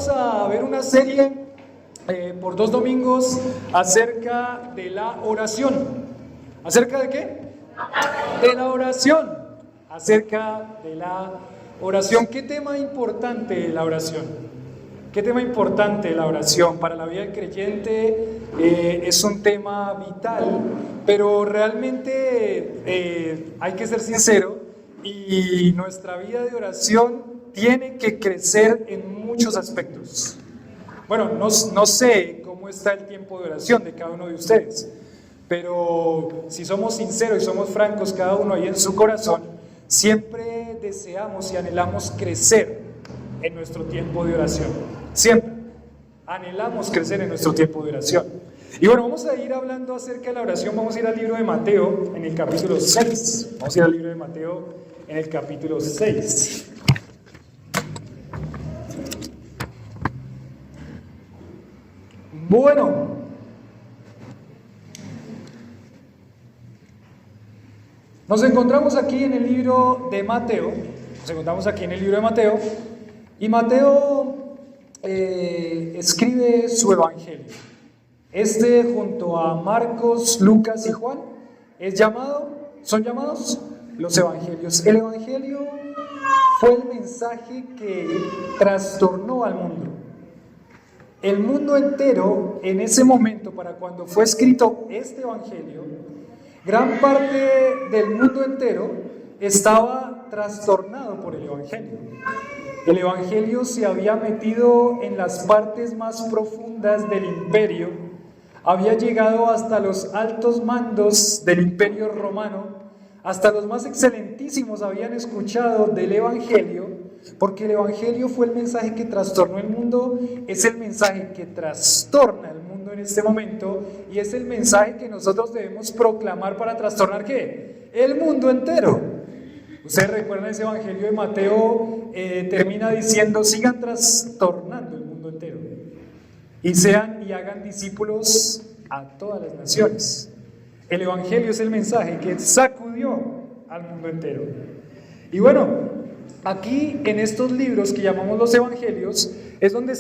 Vamos a ver una serie por 2 domingos acerca de la oración. ¿Acerca de qué? De la oración. Acerca de la oración. ¿Qué tema importante la oración? ¿Qué tema importante la oración? Para la vida del creyente es un tema vital, pero realmente hay que ser sincero y nuestra vida de oración tiene que crecer en muchos aspectos. Bueno, no sé cómo está el tiempo de oración de cada uno de ustedes, pero si somos sinceros y somos francos, cada uno ahí en su corazón, siempre deseamos y anhelamos crecer en nuestro tiempo de oración. Siempre anhelamos crecer en nuestro tiempo de oración. Y bueno, vamos a ir hablando acerca de la oración. Vamos a ir al libro de Mateo en el capítulo 6. Vamos a ir al libro de Mateo en el capítulo 6. Bueno, nos encontramos aquí en el libro de Mateo. Y Mateo escribe su evangelio. Junto a Marcos, Lucas y Juan, son llamados los evangelios. El evangelio fue el mensaje que trastornó al mundo. El mundo entero, en ese momento, para cuando fue escrito este evangelio, gran parte del mundo entero estaba trastornado por el evangelio. El evangelio se había metido en las partes más profundas del imperio, había llegado hasta los altos mandos del imperio romano, hasta los más excelentísimos habían escuchado del evangelio, porque el evangelio fue el mensaje que trastornó el mundo, es el mensaje que trastorna el mundo en este momento y es el mensaje que nosotros debemos proclamar para trastornar ¿qué? El mundo entero. Ustedes recuerdan ese evangelio de Mateo, termina diciendo: sigan trastornando el mundo entero y sean y hagan discípulos a todas las naciones. El evangelio es el mensaje que sacudió al mundo entero. Y bueno, aquí en estos libros que llamamos los evangelios es donde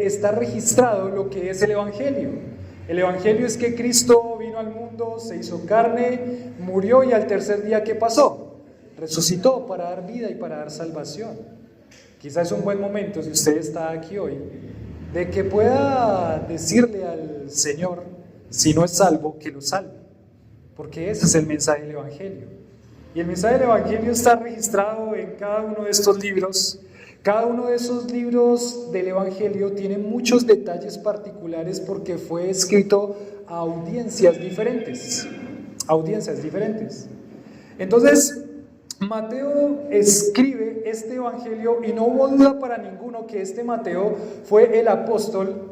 está registrado lo que es el evangelio. El evangelio es que Cristo vino al mundo, se hizo carne, murió y al tercer día ¿qué pasó? Resucitó para dar vida y para dar salvación. Quizás es un buen momento, si usted está aquí hoy, de que pueda decirle al Señor, si no es salvo, que lo salve, porque ese es el mensaje del evangelio. Y el mensaje del evangelio está registrado en cada uno de estos libros. Cada uno de esos libros del evangelio tiene muchos detalles particulares porque fue escrito a audiencias diferentes. Entonces, Mateo escribe este evangelio y no hubo duda para ninguno que este Mateo fue el apóstol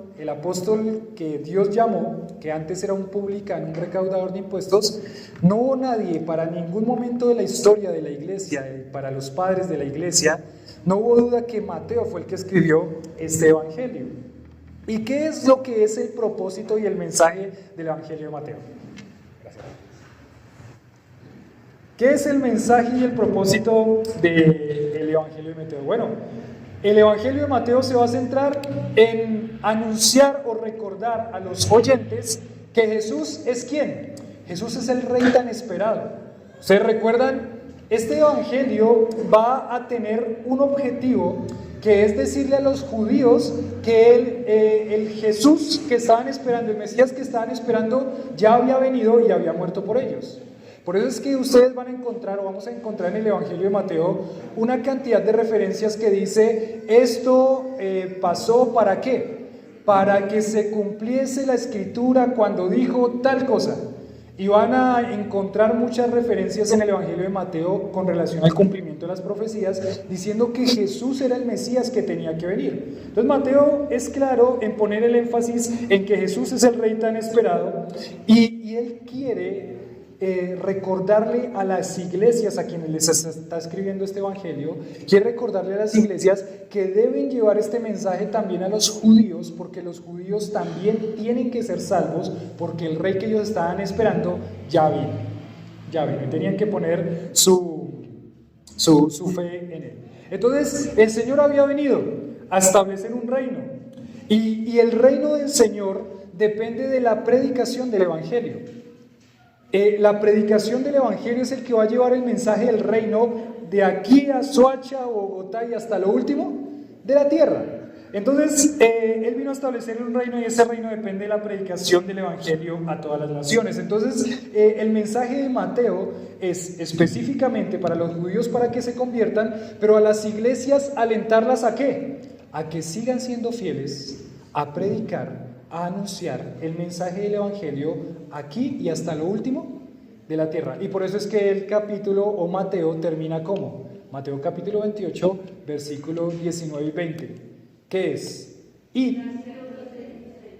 que Dios llamó, que antes era un publicano, un recaudador de impuestos. No hubo nadie para ningún momento de la historia de la iglesia, para los padres de la iglesia, no hubo duda que Mateo fue el que escribió este evangelio. ¿Y qué es lo que es el propósito y el mensaje del evangelio de Mateo? Gracias. ¿Qué es el mensaje y el propósito del evangelio de Mateo? Bueno, el evangelio de Mateo se va a centrar en anunciar o recordar a los oyentes que Jesús es ¿quién? Jesús es el Rey tan esperado. ¿Ustedes recuerdan? Este evangelio va a tener un objetivo, que es decirle a los judíos que el Jesús que estaban esperando, el Mesías que estaban esperando, ya había venido y había muerto por ellos. Por eso es que ustedes van a encontrar, o vamos a encontrar en el evangelio de Mateo, una cantidad de referencias que dice: esto pasó ¿para qué? Para que se cumpliese la escritura cuando dijo tal cosa. Y van a encontrar muchas referencias en el evangelio de Mateo con relación al cumplimiento de las profecías, diciendo que Jesús era el Mesías que tenía que venir. Entonces Mateo es claro en poner el énfasis en que Jesús es el Rey tan esperado y él quiere recordarle a las iglesias a quienes les está escribiendo este evangelio, quiere recordarle a las iglesias que deben llevar este mensaje también a los judíos, porque los judíos también tienen que ser salvos, porque el rey que ellos estaban esperando ya vino, y tenían que poner su fe en él. Entonces el Señor había venido A establecer un reino. Y el reino del Señor depende de la predicación del Evangelio. La predicación del Evangelio es el que va a llevar el mensaje del reino de aquí a Soacha, Bogotá y hasta lo último de la tierra. Entonces, Él vino a establecer un reino y ese reino depende de la predicación del Evangelio a todas las naciones. Entonces, el mensaje de Mateo es específicamente para los judíos para que se conviertan, pero a las iglesias alentarlas ¿a qué? A que sigan siendo fieles, a predicar, a anunciar el mensaje del Evangelio aquí y hasta lo último de la tierra. Y por eso es que el capítulo o Mateo termina como Mateo capítulo 28, versículo 19 y 20. ¿Qué es? Id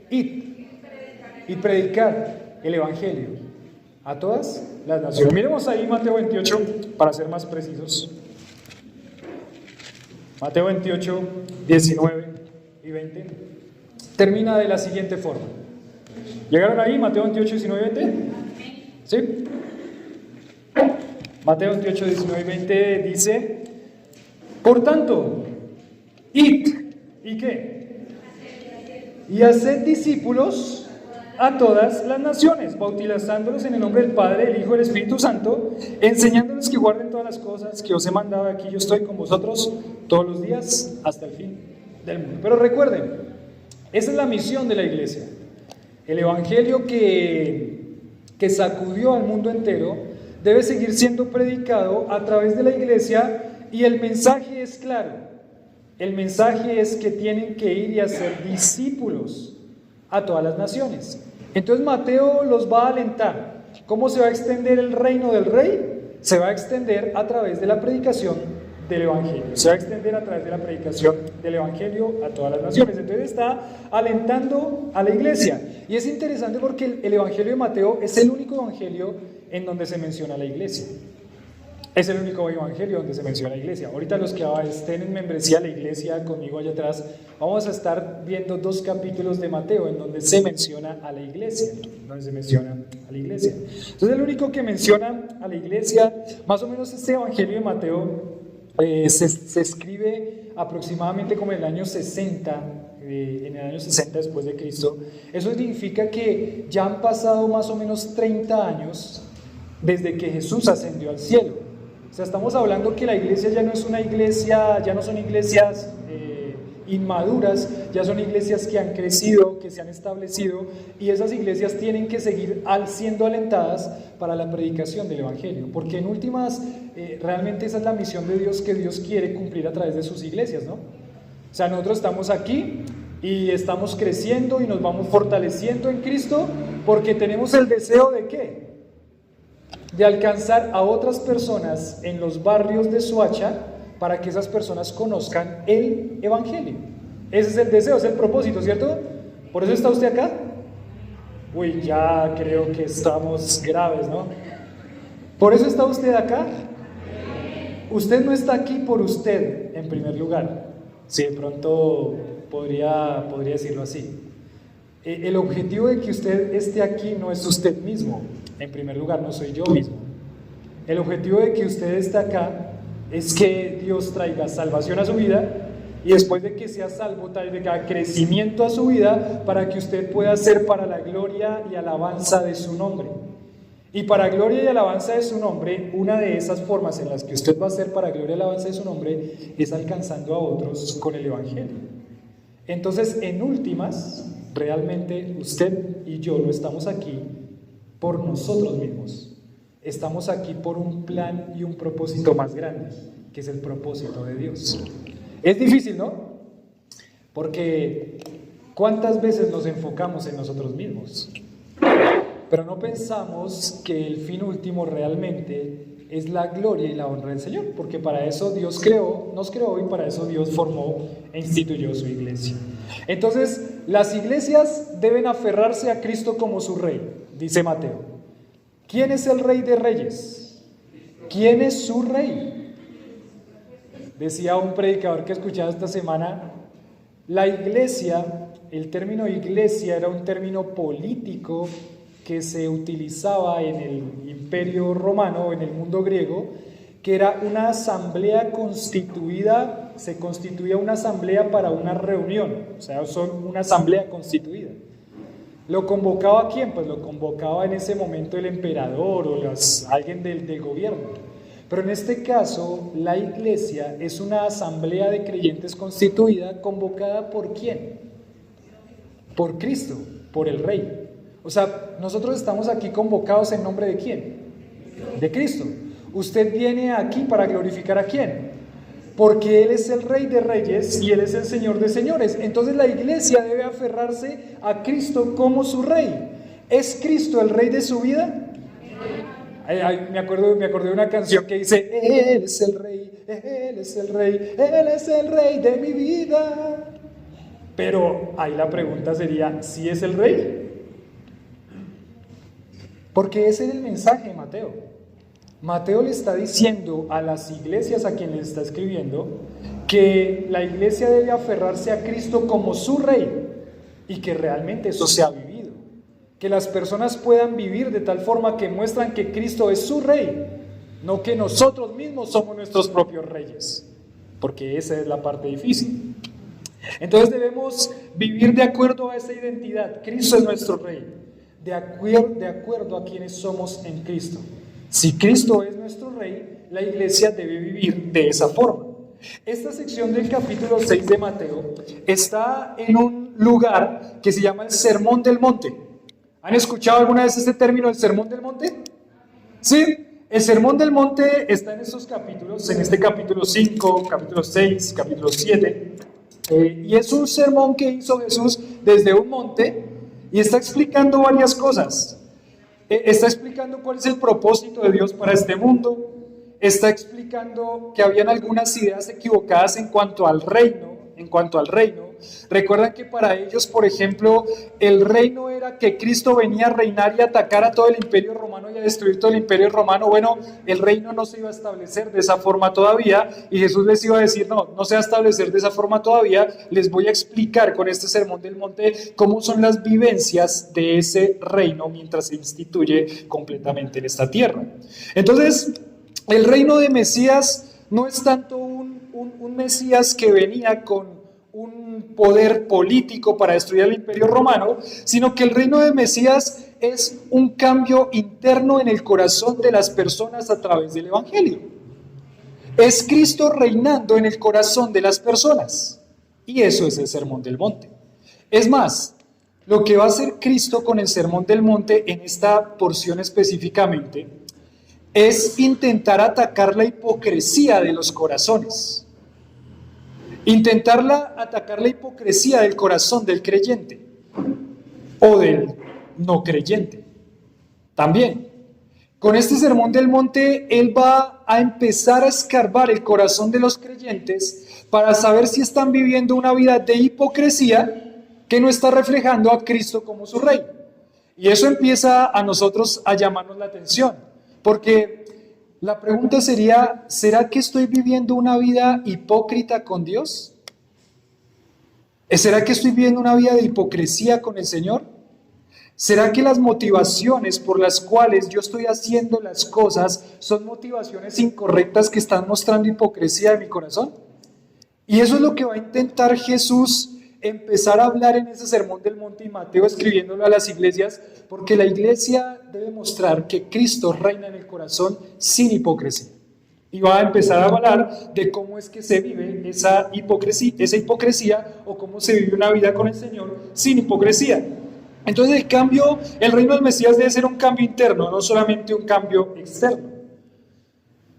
y predicar el Evangelio a todas las naciones. Miremos ahí Mateo 28 para ser más precisos. Mateo 28, 19 y 20. Termina de la siguiente forma. ¿Llegaron ahí? Mateo 28, 19 y 20. ¿Sí? Mateo 28, 19 y 20 dice: por tanto, id, ¿y qué? Y haced discípulos a todas las naciones, bautizándolos en el nombre del Padre, del Hijo y del Espíritu Santo, enseñándoles que guarden todas las cosas que os he mandado. Aquí yo estoy con vosotros todos los días hasta el fin del mundo. Pero recuerden, esa es la misión de la iglesia. El Evangelio que sacudió al mundo entero debe seguir siendo predicado a través de la iglesia, y el mensaje es claro. El mensaje es que tienen que ir y hacer discípulos a todas las naciones. Entonces Mateo los va a alentar. ¿Cómo se va a extender el reino del rey? Se va a extender a través de la predicación del Evangelio. Se va a extender a través de la predicación del Evangelio a todas las naciones. Entonces está alentando a la iglesia. Y es interesante porque el Evangelio de Mateo es el único Evangelio en donde se menciona la iglesia. Es el único evangelio donde se menciona la iglesia. Ahorita los que estén en membresía de la iglesia conmigo allá atrás, vamos a estar viendo 2 capítulos de Mateo en donde se menciona a la iglesia. Entonces el único que menciona a la iglesia, más o menos este evangelio de Mateo se escribe aproximadamente como en el año 60, después de Cristo. Eso significa que ya han pasado más o menos 30 años desde que Jesús ascendió al cielo. O sea, estamos hablando que la iglesia ya no es una iglesia, ya no son iglesias inmaduras, ya son iglesias que han crecido, que se han establecido, y esas iglesias tienen que seguir siendo alentadas para la predicación del Evangelio, porque en últimas, realmente esa es la misión de Dios que Dios quiere cumplir a través de sus iglesias, ¿no? O sea, nosotros estamos aquí y estamos creciendo y nos vamos fortaleciendo en Cristo porque tenemos el deseo de ¿qué? De alcanzar a otras personas en los barrios de Soacha para que esas personas conozcan el Evangelio. Ese es el deseo, es el propósito, ¿cierto? ¿Por eso está usted acá? Uy, ya creo que estamos graves, ¿no? ¿Por eso está usted acá? Usted no está aquí por usted, en primer lugar. Si de pronto podría decirlo así. El objetivo de que usted esté aquí no es usted mismo. En primer lugar, no soy yo mismo. El objetivo de que usted esté acá es que Dios traiga salvación a su vida, y después de que sea salvo, traiga crecimiento a su vida para que usted pueda ser para la gloria y alabanza de su nombre. Y para gloria y alabanza de su nombre, una de esas formas en las que usted va a ser para gloria y alabanza de su nombre es alcanzando a otros con el Evangelio. Entonces, en últimas, realmente usted y yo no estamos aquí por nosotros mismos. Estamos aquí por un plan y un propósito más grande, que es el propósito de Dios. Es difícil, ¿no? Porque ¿cuántas veces nos enfocamos en nosotros mismos? Pero no pensamos que el fin último realmente es la gloria y la honra del Señor, porque para eso Dios nos creó y para eso Dios formó e instituyó su iglesia. Entonces, las iglesias deben aferrarse a Cristo como su Rey, dice Mateo. ¿Quién es el Rey de Reyes? ¿Quién es su Rey? Decía un predicador que escuchaba esta semana, la iglesia, el término iglesia era un término político que se utilizaba en el Imperio Romano, en el mundo griego, que era una asamblea constituida, se constituía una asamblea para una reunión, o sea, son una asamblea constituida. ¿Lo convocaba a quién? Pues lo convocaba en ese momento el emperador o alguien del gobierno. Pero en este caso, la iglesia es una asamblea de creyentes constituida, convocada ¿por quién? Por Cristo, por el Rey. O sea, nosotros estamos aquí convocados en nombre de ¿quién? De Cristo. Usted viene aquí para glorificar ¿a quién? Porque Él es el Rey de Reyes y Él es el Señor de Señores. Entonces la iglesia debe aferrarse a Cristo como su Rey. ¿Es Cristo el Rey de su vida? Me acordé de una canción que dice: Él es el Rey, Él es el Rey, Él es el Rey de mi vida. Pero ahí la pregunta sería: ¿sí es el Rey? Porque ese es el mensaje de Mateo. Mateo le está diciendo a las iglesias a quienes le está escribiendo que la iglesia debe aferrarse a Cristo como su Rey y que realmente eso se ha vivido. Que las personas puedan vivir de tal forma que muestran que Cristo es su Rey, no que nosotros mismos somos nuestros propios reyes, porque esa es la parte difícil. Entonces debemos vivir de acuerdo a esa identidad. Cristo es nuestro Rey, de acuerdo a quienes somos en Cristo. Si Cristo es nuestro Rey, la iglesia debe vivir de esa forma. Esta sección del capítulo 6 de Mateo está en un lugar que se llama el Sermón del Monte. ¿Han escuchado alguna vez este término, el Sermón del Monte? Sí, el Sermón del Monte está en estos capítulos, en este capítulo 5, capítulo 6, capítulo 7. Y es un sermón que hizo Jesús desde un monte y está explicando varias cosas. Está explicando cuál es el propósito de Dios para este mundo. Está explicando que habían algunas ideas equivocadas en cuanto al reino. Recuerdan que para ellos, por ejemplo, el reino era que Cristo venía a reinar y a atacar a todo el imperio romano y a destruir todo el imperio romano. Bueno, el reino no se iba a establecer de esa forma todavía y Jesús les iba a decir: no se va a establecer de esa forma todavía. Les voy a explicar con este sermón del monte cómo son las vivencias de ese reino mientras se instituye completamente en esta tierra. Entonces, el reino de Mesías no es tanto un Mesías que venía con un poder político para destruir el imperio romano, sino que el reino de Mesías es un cambio interno en el corazón de las personas a través del Evangelio. Es Cristo reinando en el corazón de las personas, y eso es el Sermón del Monte. Es más, lo que va a hacer Cristo con el Sermón del Monte en esta porción específicamente es intentar atacar la hipocresía de los corazones. Atacar la hipocresía del corazón del creyente o del no creyente. También, con este Sermón del Monte, Él va a empezar a escarbar el corazón de los creyentes para saber si están viviendo una vida de hipocresía que no está reflejando a Cristo como su Rey. Y eso empieza a nosotros a llamarnos la atención, porque la pregunta sería: ¿será que estoy viviendo una vida hipócrita con Dios? ¿Será que estoy viviendo una vida de hipocresía con el Señor? ¿Será que las motivaciones por las cuales yo estoy haciendo las cosas son motivaciones incorrectas que están mostrando hipocresía de mi corazón? Y eso es lo que va a intentar Jesús empezar a hablar en ese Sermón del Monte y Mateo escribiéndolo a las iglesias, porque la iglesia debe mostrar que Cristo reina en el corazón sin hipocresía. Y va a empezar a hablar de cómo es que se vive esa hipocresía o cómo se vive una vida con el Señor sin hipocresía. Entonces el reino del Mesías debe ser un cambio interno, no solamente un cambio externo.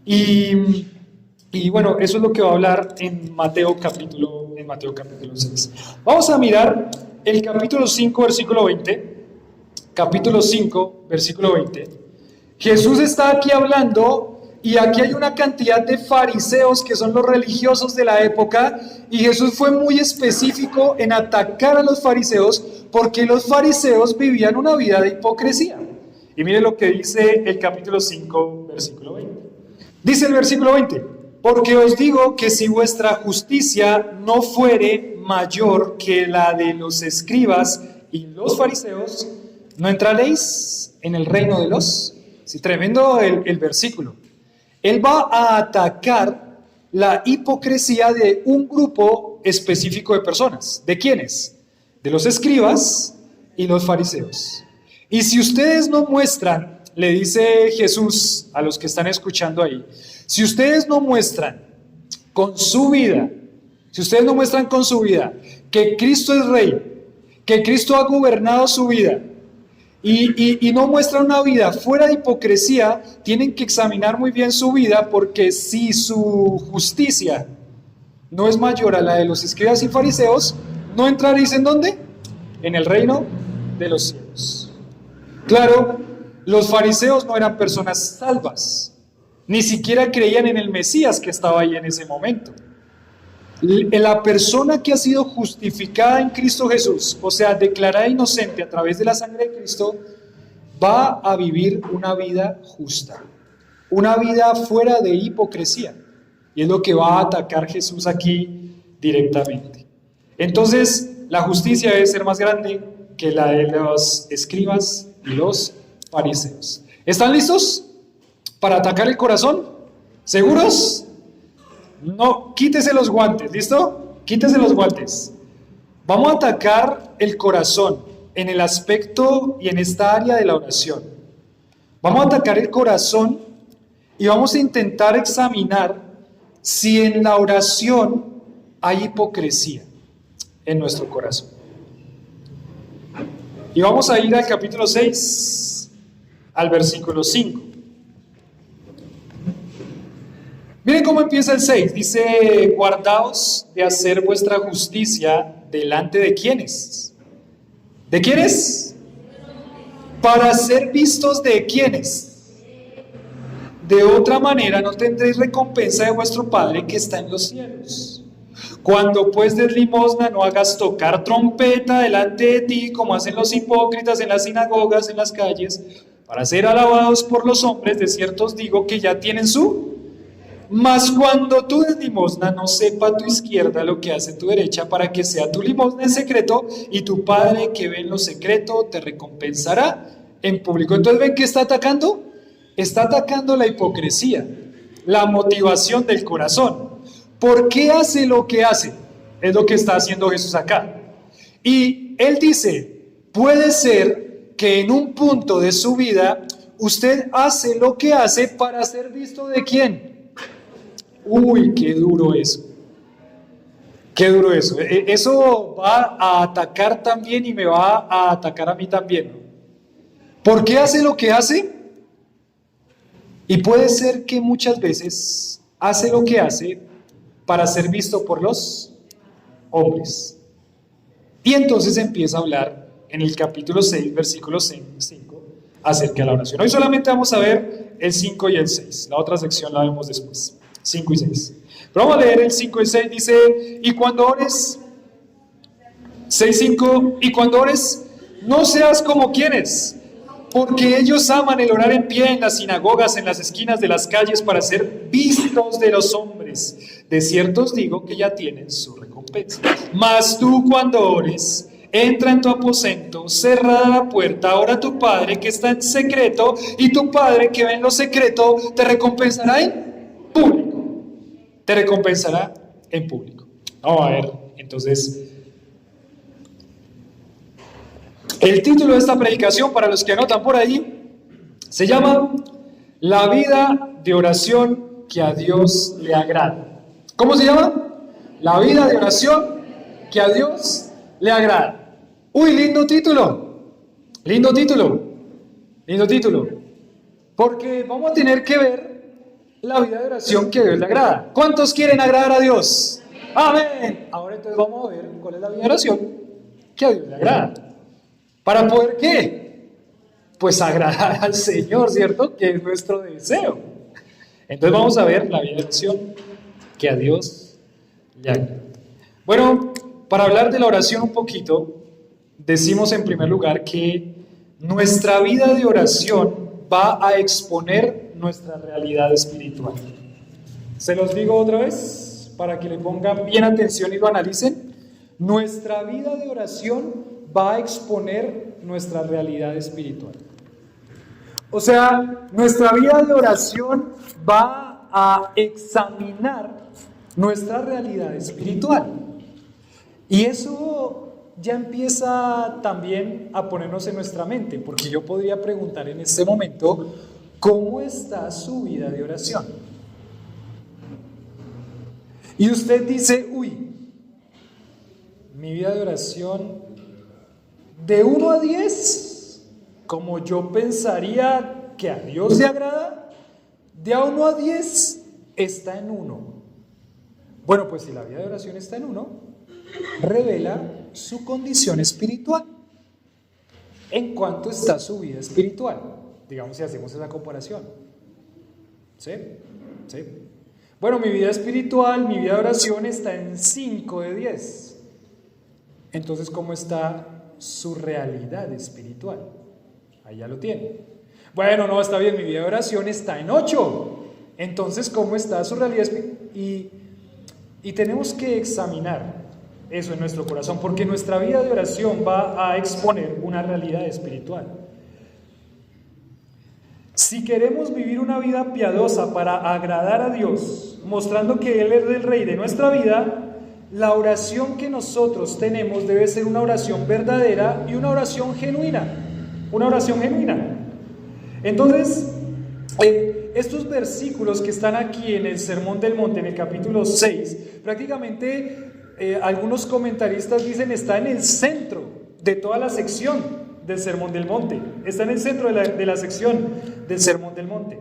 Y bueno, eso es lo que va a hablar en Mateo capítulo 6. Vamos a mirar el capítulo 5, versículo 20. Capítulo 5, versículo 20. Jesús está aquí hablando y aquí hay una cantidad de fariseos que son los religiosos de la época, y Jesús fue muy específico en atacar a los fariseos porque los fariseos vivían una vida de hipocresía. Y mire lo que dice el capítulo 5, versículo 20. Dice el versículo 20: porque os digo que si vuestra justicia no fuere mayor que la de los escribas y los fariseos, no entraréis en el reino de los... Sí, tremendo el versículo. Él va a atacar la hipocresía de un grupo específico de personas. ¿De quiénes? De los escribas y los fariseos. Y si ustedes no muestran, le dice Jesús a los que están escuchando ahí, si ustedes no muestran con su vida, que Cristo es rey, que Cristo ha gobernado su vida, y no muestran una vida fuera de hipocresía, tienen que examinar muy bien su vida, porque si su justicia no es mayor a la de los escribas y fariseos, no entraréis ¿en dónde? En el reino de los cielos. Claro, los fariseos no eran personas salvas, ni siquiera creían en el Mesías que estaba ahí en ese momento. La persona que ha sido justificada en Cristo Jesús, o sea, declarada inocente a través de la sangre de Cristo, va a vivir una vida justa, una vida fuera de hipocresía. Y es lo que va a atacar Jesús aquí directamente. Entonces, la justicia debe ser más grande que la de los escribas y los fariseos. ¿Están listos para atacar el corazón? ¿Seguros? No, quítese los guantes, ¿listo? Quítese los guantes. Vamos a atacar el corazón en el aspecto y en esta área de la oración. Vamos a atacar el corazón y vamos a intentar examinar si en la oración hay hipocresía en nuestro corazón. Y vamos a ir al capítulo 6, al versículo 5. Miren cómo empieza el 6. Dice, guardaos de hacer vuestra justicia delante de ¿quiénes? ¿De quiénes? Para ser vistos de ¿quiénes? De otra manera no tendréis recompensa de vuestro Padre que está en los cielos. Cuando pues des limosna, no hagas tocar trompeta delante de ti, como hacen los hipócritas en las sinagogas, en las calles, para ser alabados por los hombres. De cierto os digo que ya tienen su... Mas cuando tú des limosna, no sepa tu izquierda lo que hace tu derecha, para que sea tu limosna en secreto, y tu Padre que ve en lo secreto te recompensará en público. Entonces, ¿ven qué está atacando? Está atacando la hipocresía, la motivación del corazón. ¿Por qué hace lo que hace? Es lo que está haciendo Jesús acá. Y Él dice, puede ser que en un punto de su vida, usted hace lo que hace para ser visto ¿de quién? Uy, qué duro eso. Qué duro eso. Eso va a atacar también y me va a atacar a mí también, ¿no? ¿Por qué hace lo que hace? Y puede ser que muchas veces hace lo que hace para ser visto por los hombres. Y entonces empieza a hablar en el capítulo 6, versículo 5, acerca de la oración. Hoy solamente vamos a ver el 5 y el 6. La otra sección la vemos después. 5 y 6. Pero vamos a leer el 5 y 6. Dice, y cuando ores, 6:5, y cuando ores, no seas como quienes, porque ellos aman el orar en pie en las sinagogas, en las esquinas de las calles, para ser vistos de los hombres. De cierto os digo que ya tienen su recompensa. Mas tú cuando ores, entra en tu aposento, cerrada la puerta, ora a tu Padre que está en secreto, y tu Padre que ve en lo secreto te recompensará en público. Te recompensará en público. Vamos a ver, entonces, el título de esta predicación, para los que anotan por ahí, se llama La vida de oración que a Dios le agrada. ¿Cómo se llama? La vida de oración que a Dios le agrada. Uy, lindo título. Lindo título. Lindo título. Porque vamos a tener que ver la vida de oración que a Dios le agrada. ¿Cuántos quieren agradar a Dios? Amén. Ahora entonces vamos a ver cuál es la vida de oración que a Dios le agrada. ¿Para poder qué? Pues agradar al Señor, ¿cierto? Que es nuestro deseo. Entonces vamos a ver la vida de oración que a Dios le agrada. Bueno, para hablar de la oración un poquito, decimos en primer lugar que nuestra vida de oración va a exponer nuestra realidad espiritual. Se los digo otra vez para que le pongan bien atención y lo analicen. Nuestra vida de oración va a exponer nuestra realidad espiritual. O sea, nuestra vida de oración va a examinar nuestra realidad espiritual. Y eso ya empieza también a ponernos en nuestra mente, porque yo podría preguntar en este momento, ¿cómo está su vida de oración? Y usted dice, uy, mi vida de oración de 1 a 10, como yo pensaría que a Dios le agrada, de 1 a 10 está en 1. Bueno, pues si la vida de oración está en 1, revela su condición espiritual. ¿En cuánto está su vida espiritual? Digamos si hacemos esa comparación. ¿Sí? ¿Sí? Bueno, mi vida espiritual, mi vida de oración está en 5 de 10. Entonces, ¿cómo está su realidad espiritual? Ahí ya lo tiene. Bueno, no, está bien, mi vida de oración está en 8. Entonces, ¿cómo está su realidad espiritual? Y tenemos que examinar eso en nuestro corazón, porque nuestra vida de oración va a exponer una realidad espiritual. Si queremos vivir una vida piadosa para agradar a Dios, mostrando que Él es el Rey de nuestra vida, la oración que nosotros tenemos debe ser una oración verdadera y una oración genuina. Una oración genuina. Entonces, estos versículos que están aquí en el Sermón del Monte, en el capítulo 6, prácticamente algunos comentaristas dicen está en el centro de toda la sección del Sermón del Monte. Está en el centro de la sección del Sermón del Monte.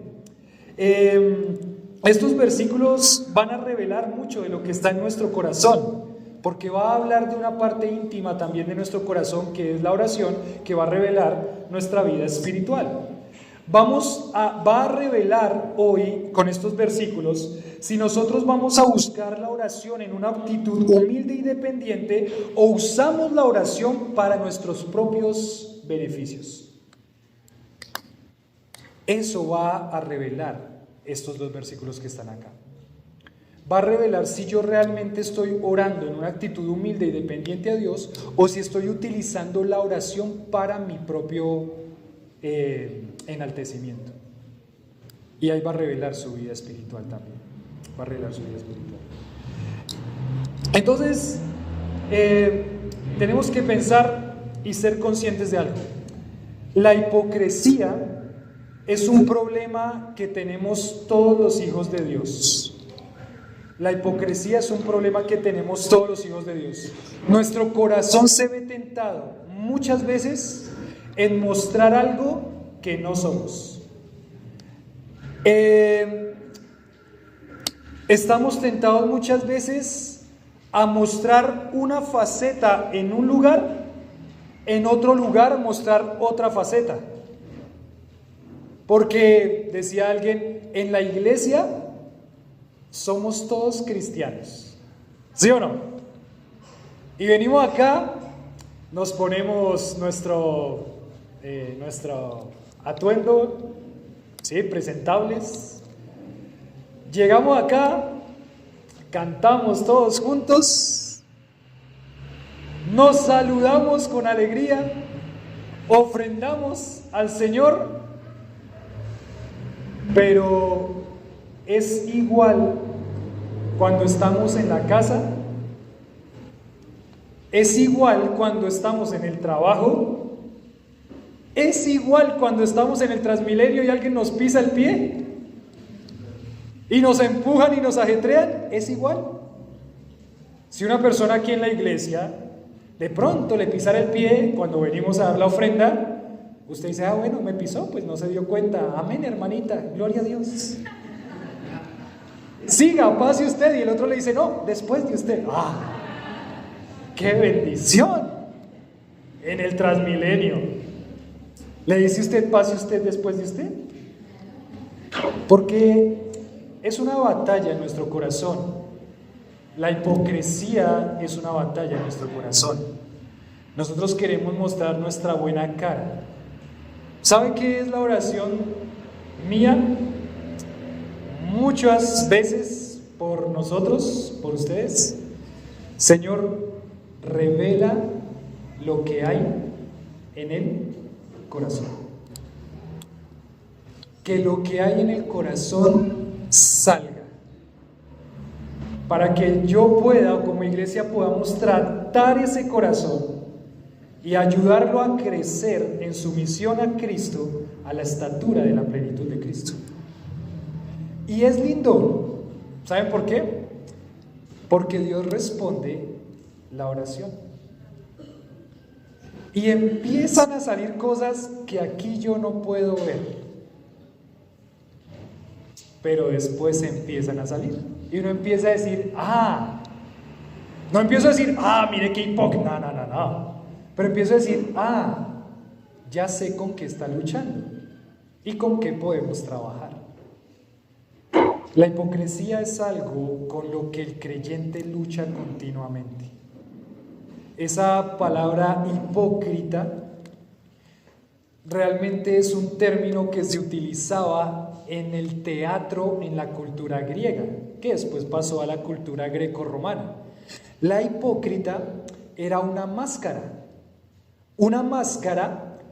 Estos versículos van a revelar mucho de lo que está en nuestro corazón, porque va a hablar de una parte íntima también de nuestro corazón, que es la oración, que va a revelar nuestra vida espiritual. Va a revelar hoy, con estos versículos, si nosotros vamos a buscar la oración en una actitud humilde y dependiente, o usamos la oración para nuestros propios beneficios. Eso va a revelar estos 2 versículos que están acá. Va a revelar si yo realmente estoy orando en una actitud humilde y dependiente a Dios, o si estoy utilizando la oración para mi propio enaltecimiento. Y ahí va a revelar su vida espiritual también. Va a revelar su vida espiritual. Entonces, tenemos que pensar y ser conscientes de algo. La hipocresía es un problema que tenemos todos los hijos de Dios. La hipocresía es un problema que tenemos todos los hijos de Dios. Nuestro corazón se ve tentado muchas veces en mostrar algo que no somos. Estamos tentados muchas veces a mostrar una faceta en un lugar, en otro lugar mostrar otra faceta. Porque, decía alguien, en la iglesia somos todos cristianos. ¿Sí o no? Y venimos acá, nos ponemos nuestro atuendo, ¿sí? Presentables. Llegamos acá, cantamos todos juntos, nos saludamos con alegría, ofrendamos al Señor. Pero es igual cuando estamos en la casa, es igual cuando estamos en el trabajo, es igual cuando estamos en el Transmilenio y alguien nos pisa el pie y nos empujan y nos ajetrean, es igual. Si una persona aquí en la iglesia de pronto le pisara el pie cuando venimos a dar la ofrenda, usted dice, bueno, me pisó, pues no se dio cuenta. Amén, hermanita, gloria a Dios. Siga, pase usted. Y el otro le dice, no, después de usted. ¡Qué bendición! En el Transmilenio. ¿Le dice usted, pase usted después de usted? Porque es una batalla en nuestro corazón. La hipocresía es una batalla en nuestro corazón. Nosotros queremos mostrar nuestra buena cara. ¿Sabe qué es la oración mía? Muchas veces por nosotros, por ustedes. Señor, revela lo que hay en el corazón. Que lo que hay en el corazón salga para que yo pueda, o como iglesia podamos tratar ese corazón y ayudarlo a crecer en su misión a Cristo, a la estatura de la plenitud de Cristo. Y es lindo. ¿Saben por qué? Porque Dios responde la oración. Y empiezan a salir cosas que aquí yo no puedo ver. Pero después empiezan a salir. Y uno empieza a decir, no empiezo a decir, mire qué hipócrita, no. Pero empiezo a decir, ya sé con qué está luchando y con qué podemos trabajar. La hipocresía es algo con lo que el creyente lucha continuamente. Esa palabra hipócrita realmente es un término que se utilizaba en el teatro en la cultura griega, que después pasó a la cultura grecorromana. La hipócrita era una máscara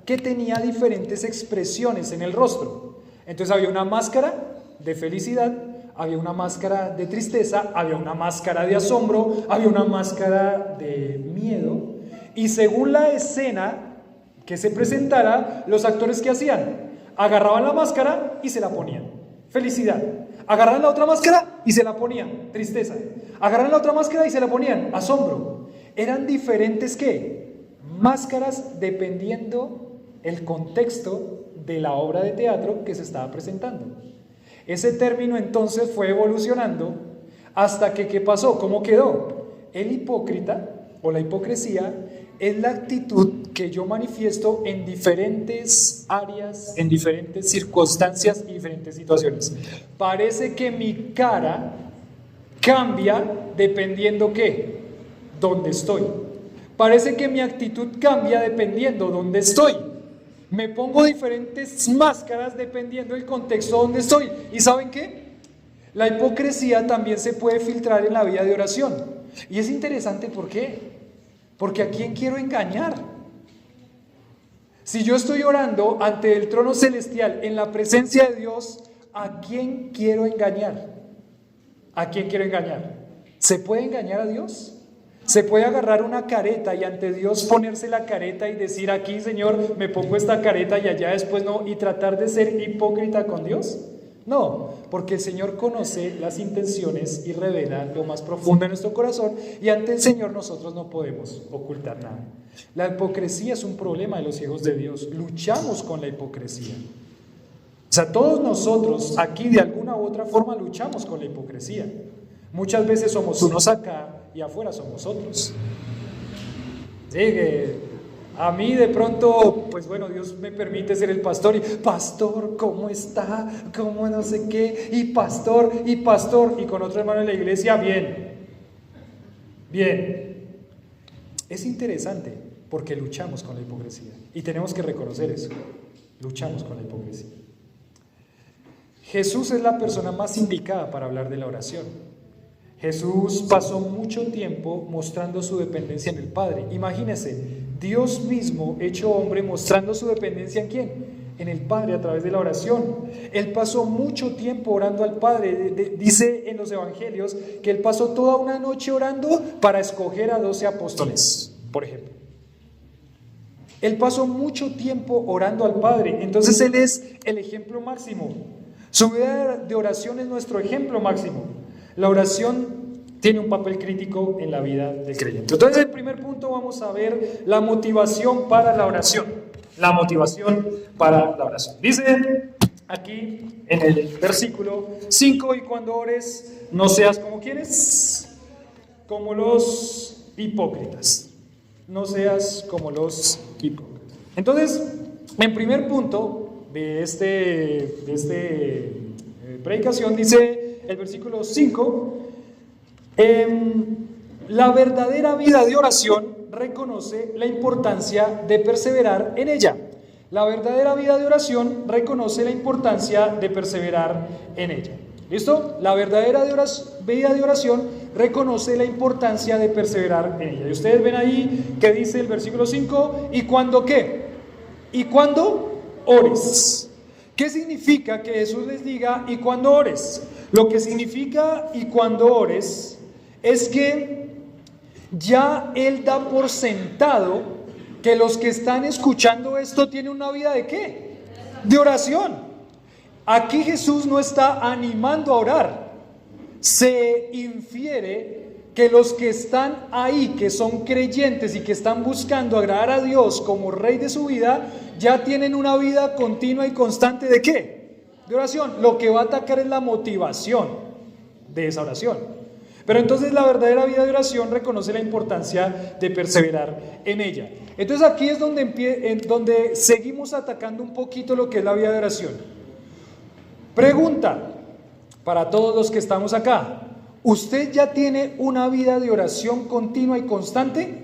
que tenía diferentes expresiones en el rostro. Entonces había una máscara de felicidad, había una máscara de tristeza, había una máscara de asombro, había una máscara de miedo, y según la escena que se presentara, los actores ¿qué hacían? Agarraban la máscara y se la ponían, felicidad. Agarraban la otra máscara y se la ponían, tristeza. Agarraban la otra máscara y se la ponían, asombro. Eran diferentes ¿qué? Máscaras dependiendo el contexto de la obra de teatro que se estaba presentando. Ese término entonces fue evolucionando hasta que ¿qué pasó? ¿Cómo quedó? El hipócrita o la hipocresía es la actitud que yo manifiesto en diferentes áreas, en diferentes circunstancias y diferentes situaciones. Parece que mi cara cambia dependiendo ¿qué? ¿Dónde estoy? Parece que mi actitud cambia dependiendo dónde estoy. Me pongo diferentes máscaras dependiendo del contexto donde estoy. ¿Y saben qué? La hipocresía también se puede filtrar en la vida de oración. Y es interesante, ¿por qué? Porque ¿a quién quiero engañar? Si yo estoy orando ante el trono celestial en la presencia de Dios, ¿a quién quiero engañar? ¿A quién quiero engañar? ¿Se puede engañar a Dios? ¿Se puede agarrar una careta y ante Dios ponerse la careta y decir aquí, Señor, me pongo esta careta y allá después no, y tratar de ser hipócrita con Dios? No, porque el Señor conoce las intenciones y revela lo más profundo de nuestro corazón, y ante el Señor nosotros no podemos ocultar nada. La hipocresía es un problema de los hijos de Dios. Luchamos con la hipocresía. O sea, todos nosotros aquí de alguna u otra forma luchamos con la hipocresía. Muchas veces somos unos acá y afuera somos otros. Sí, que a mí de pronto, pues bueno, Dios me permite ser el pastor y pastor, ¿cómo está? ¿Cómo no sé qué? Y pastor, y con otro hermano en la iglesia, bien. Es interesante porque luchamos con la hipocresía y tenemos que reconocer eso. Luchamos con la hipocresía. Jesús es la persona más indicada para hablar de la oración. Jesús pasó mucho tiempo mostrando su dependencia en el Padre. Imagínense, Dios mismo hecho hombre mostrando su dependencia ¿en quién? En el Padre a través de la oración. Él pasó mucho tiempo orando al Padre. Dice en los evangelios que él pasó toda una noche orando para escoger a 12 apóstoles, por ejemplo. Él pasó mucho tiempo orando al Padre. Entonces él es el ejemplo máximo. Su vida de oración es nuestro ejemplo máximo. La oración tiene un papel crítico en la vida del creyente. Entonces, en el primer punto vamos a ver la motivación para la oración. La motivación para la oración. Dice aquí en el versículo 5, y cuando ores, no seas como ¿quiénes? Como los hipócritas. No seas como los hipócritas. Entonces, en primer punto de este predicación dice el versículo 5, la verdadera vida de oración reconoce la importancia de perseverar en ella. La verdadera vida de oración reconoce la importancia de perseverar en ella. ¿Listo? La verdadera vida de oración reconoce la importancia de perseverar en ella. Y ustedes ven ahí que dice el versículo 5, ¿y cuándo qué? ¿Y cuándo ores? ¿Qué significa que Jesús les diga y cuando ores? Lo que significa y cuando ores es que ya Él da por sentado que los que están escuchando esto tienen una vida ¿de qué? De oración. Aquí Jesús no está animando a orar. Se infiere que los que están ahí, que son creyentes y que están buscando agradar a Dios como Rey de su vida, ya tienen una vida continua y constante ¿de qué? De oración. Lo que va a atacar es la motivación de esa oración. Pero entonces la verdadera vida de oración reconoce la importancia de perseverar en ella. Entonces aquí es donde seguimos atacando un poquito lo que es la vida de oración. Pregunta para todos los que estamos acá: ¿usted ya tiene una vida de oración continua y constante?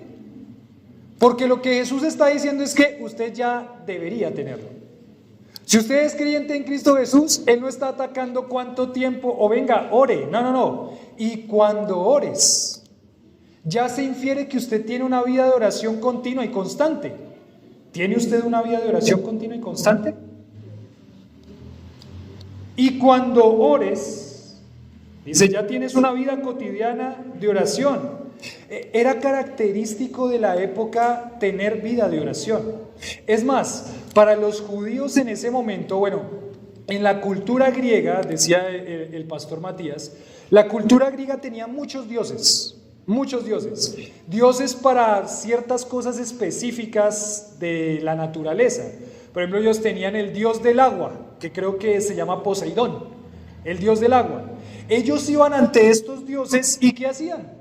Porque lo que Jesús está diciendo es que usted ya debería tenerlo. Si usted es creyente en Cristo Jesús, Él no está atacando cuánto tiempo o venga, ore. No. Y cuando ores, ya se infiere que usted tiene una vida de oración continua y constante. ¿Tiene usted una vida de oración continua y constante? Y cuando ores, dice, ya tienes una vida cotidiana de oración. Era característico de la época tener vida de oración. Es más, para los judíos en ese momento, en la cultura griega, decía el pastor Matías, la cultura griega tenía muchos dioses. Dioses para ciertas cosas específicas de la naturaleza. Por ejemplo, ellos tenían el dios del agua, que creo que se llama Poseidón, el dios del agua. Ellos iban ante estos dioses y ¿qué hacían?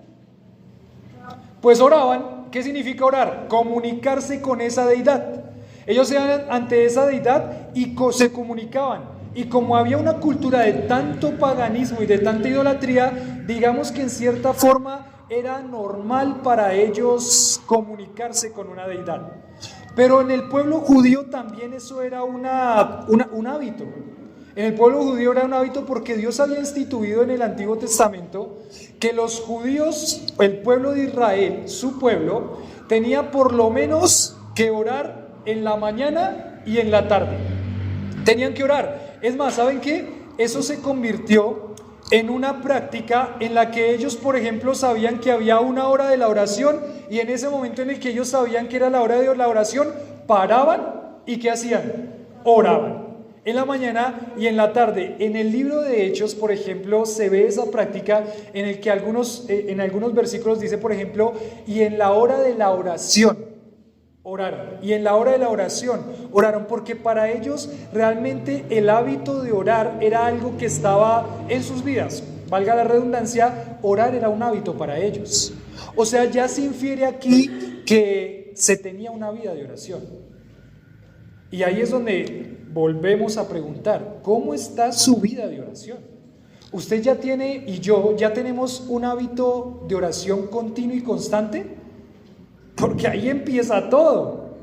Pues oraban. ¿Qué significa orar? Comunicarse con esa deidad. Ellos iban ante esa deidad y se comunicaban. Y como había una cultura de tanto paganismo y de tanta idolatría, digamos que en cierta forma era normal para ellos comunicarse con una deidad. Pero en el pueblo judío también eso era un hábito. En el pueblo judío era un hábito porque Dios había instituido en el Antiguo Testamento que los judíos, el pueblo de Israel, su pueblo, tenía por lo menos que orar en la mañana y en la tarde. Tenían que orar. Es más, ¿saben qué? Eso se convirtió en una práctica en la que ellos, por ejemplo, sabían que había una hora de la oración y en ese momento en el que ellos sabían que era la hora de la oración, paraban y ¿qué hacían? Oraban. En la mañana y en la tarde. En el libro de Hechos, por ejemplo, se ve esa práctica en el que en algunos versículos dice, por ejemplo, y en la hora de la oración oraron. Y en la hora de la oración oraron, porque para ellos realmente el hábito de orar era algo que estaba en sus vidas. Valga la redundancia, orar era un hábito para ellos. O sea, ya se infiere aquí que se tenía una vida de oración. Y ahí es donde volvemos a preguntar, ¿cómo está su vida de oración? ¿Usted ya tiene y yo ya tenemos un hábito de oración continuo y constante? Porque ahí empieza todo.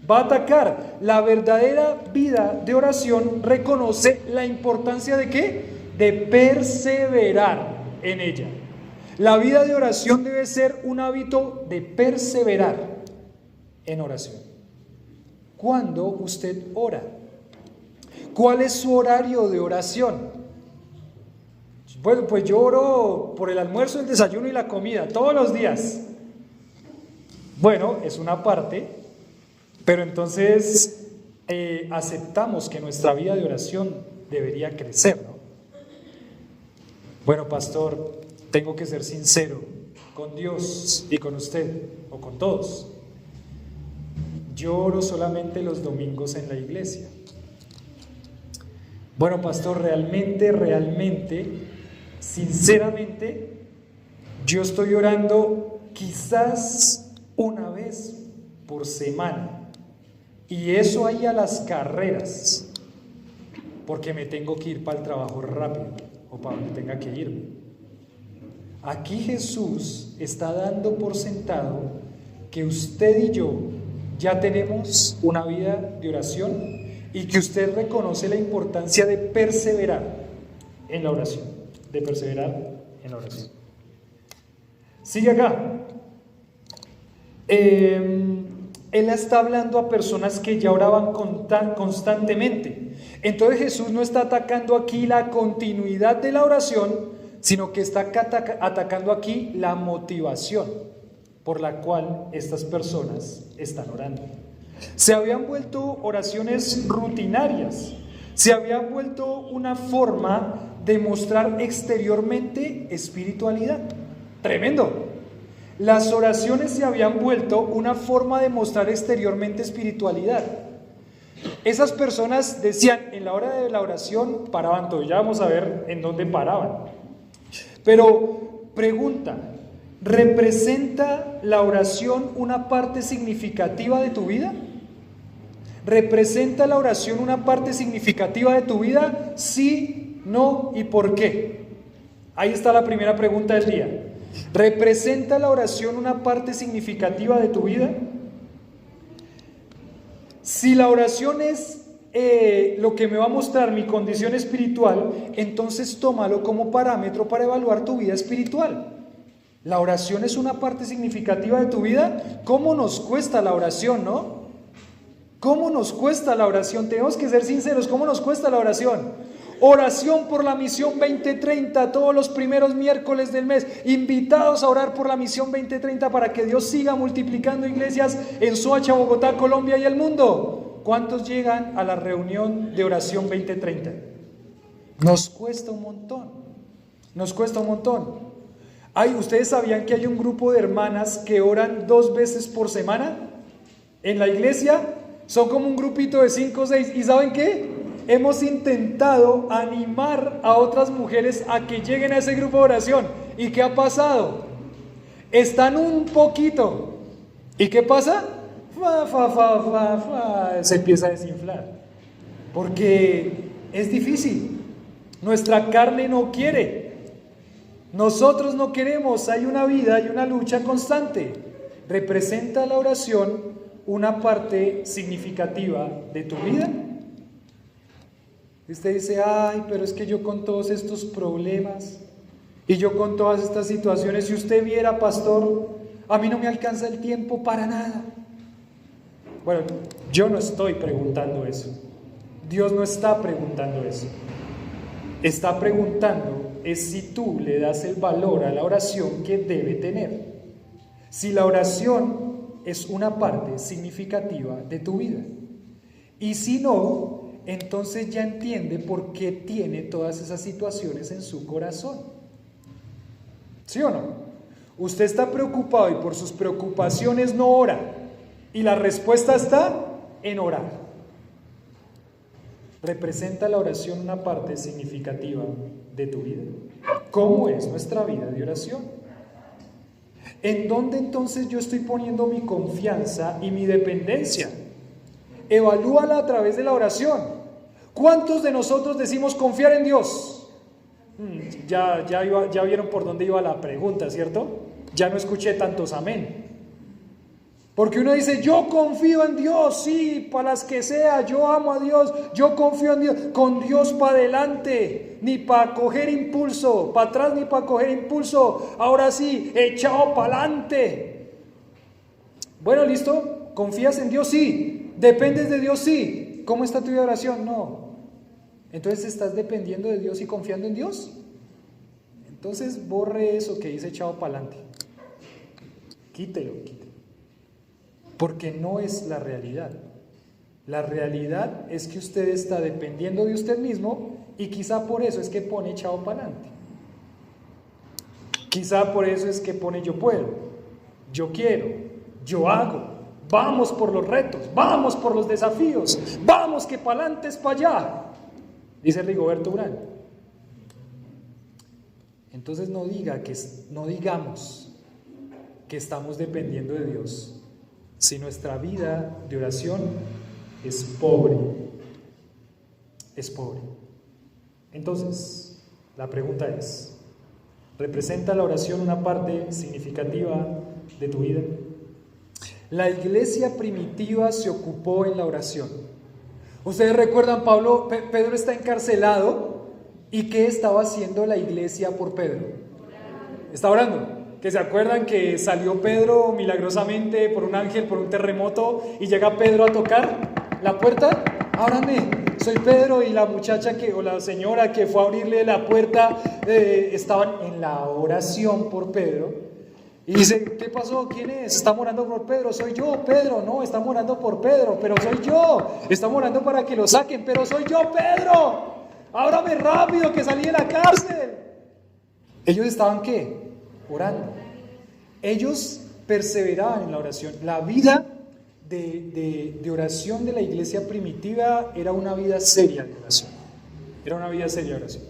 Va a atacar. La verdadera vida de oración reconoce la importancia de ¿qué? De perseverar en ella. La vida de oración debe ser un hábito de perseverar en oración. ¿Cuándo usted ora? ¿Cuál es su horario de oración? Bueno, pues yo oro por el almuerzo, el desayuno y la comida, todos los días. Bueno, es una parte, pero entonces aceptamos que nuestra vida de oración debería crecer, ¿no? Bueno, pastor, tengo que ser sincero con Dios y con usted, o con todos. Yo oro solamente los domingos en la iglesia. Bueno, pastor, realmente, sinceramente, yo estoy orando quizás una vez por semana. Y eso ahí a las carreras, porque me tengo que ir para el trabajo rápido o para donde tenga que irme. Aquí Jesús está dando por sentado que usted y yo ya tenemos una vida de oración y que usted reconoce la importancia de perseverar en la oración, Sigue acá. Él está hablando a personas que ya oraban constantemente. Entonces Jesús no está atacando aquí la continuidad de la oración, sino que está atacando aquí la motivación por la cual estas personas están orando. Se habían vuelto oraciones rutinarias, se habían vuelto una forma de mostrar exteriormente espiritualidad. Tremendo. Las oraciones se habían vuelto una forma de mostrar exteriormente espiritualidad. Esas personas decían, en la hora de la oración paraban todo, ya vamos a ver en dónde paraban. Pero pregunta, ¿representa la oración una parte significativa de tu vida? ¿Representa la oración una parte significativa de tu vida? Sí, no y por qué. Ahí está la primera pregunta del día. ¿Representa la oración una parte significativa de tu vida? Si la oración es lo que me va a mostrar mi condición espiritual, entonces tómalo como parámetro para evaluar tu vida espiritual. ¿La oración es una parte significativa de tu vida? ¿Cómo nos cuesta la oración, no? ¿Cómo nos cuesta la oración? Tenemos que ser sinceros, ¿cómo nos cuesta la oración? Oración por la Misión 2030, todos los primeros miércoles del mes, invitados a orar por la Misión 2030 para que Dios siga multiplicando iglesias en Soacha, Bogotá, Colombia y el mundo. ¿Cuántos llegan a la reunión de oración 2030? Nos cuesta un montón, nos cuesta un montón. ¿Ustedes sabían que hay un grupo de hermanas que oran 2 veces por semana en la iglesia? Son como un grupito de 5 o 6, ¿y saben qué? Hemos intentado animar a otras mujeres a que lleguen a ese grupo de oración. ¿Y qué ha pasado? Están un poquito. ¿Y qué pasa? Se empieza a desinflar. Porque es difícil. Nuestra carne no quiere. Nosotros no queremos. Hay una vida y una lucha constante. ¿Representa la oración una parte significativa de tu vida? Usted dice, ay, pero es que yo con todos estos problemas y yo con todas estas situaciones, si usted viera, pastor, a mí no me alcanza el tiempo para nada. Bueno, yo no estoy preguntando eso. Dios no está preguntando eso. Está preguntando es si tú le das el valor a la oración que debe tener. Si la oración es una parte significativa de tu vida. Y si no, entonces ya entiende por qué tiene todas esas situaciones en su corazón. ¿Sí o no? Usted está preocupado y por sus preocupaciones no ora. Y la respuesta está en orar. ¿Representa la oración una parte significativa de tu vida? ¿Cómo es nuestra vida de oración? ¿En dónde entonces yo estoy poniendo mi confianza y mi dependencia? Evalúala a través de la oración. ¿Cuántos de nosotros decimos confiar en Dios? Ya vieron por dónde iba la pregunta, ¿cierto? Ya no escuché tantos amén. Porque uno dice, yo confío en Dios, sí, para las que sea, yo amo a Dios, yo confío en Dios, con Dios para adelante, ni para coger impulso, para atrás ni para coger impulso, ahora sí, echado para adelante. Bueno, listo, ¿confías en Dios? Sí. ¿Dependes de Dios? Sí. ¿Cómo está tu vida de oración? No. Entonces, ¿estás dependiendo de Dios y confiando en Dios? Entonces, borre eso que dice echado para adelante. Quítelo. Porque no es la realidad. La realidad es que usted está dependiendo de usted mismo y quizá por eso es que pone echado para adelante. Quizá por eso es que pone yo puedo, yo quiero, yo hago. Vamos por los retos, vamos por los desafíos, vamos que para adelante es para allá, dice Rigoberto Urán. Entonces no digamos que estamos dependiendo de Dios si nuestra vida de oración es pobre. Es pobre. Entonces, la pregunta es, ¿representa la oración una parte significativa de tu vida? La iglesia primitiva se ocupó en la oración. Ustedes recuerdan, Pedro está encarcelado, ¿y qué estaba haciendo la iglesia por Pedro? Está orando. ¿Que se acuerdan que salió Pedro milagrosamente por un ángel, por un terremoto, y llega Pedro a tocar la puerta? Ábrame, soy Pedro y la muchacha o la señora que fue a abrirle la puerta estaban en la oración por Pedro. Y dice, ¿qué pasó? ¿Quién es? ¿Estamos orando por Pedro? Soy yo, Pedro. No, estamos orando por Pedro, pero soy yo. Estamos orando para que lo saquen, pero soy yo, Pedro. Ábrame rápido que salí de la cárcel. Ellos estaban, ¿qué? Orando. Ellos perseveraban en la oración. La vida de oración de la iglesia primitiva era una vida seria de oración. Era una vida seria de oración.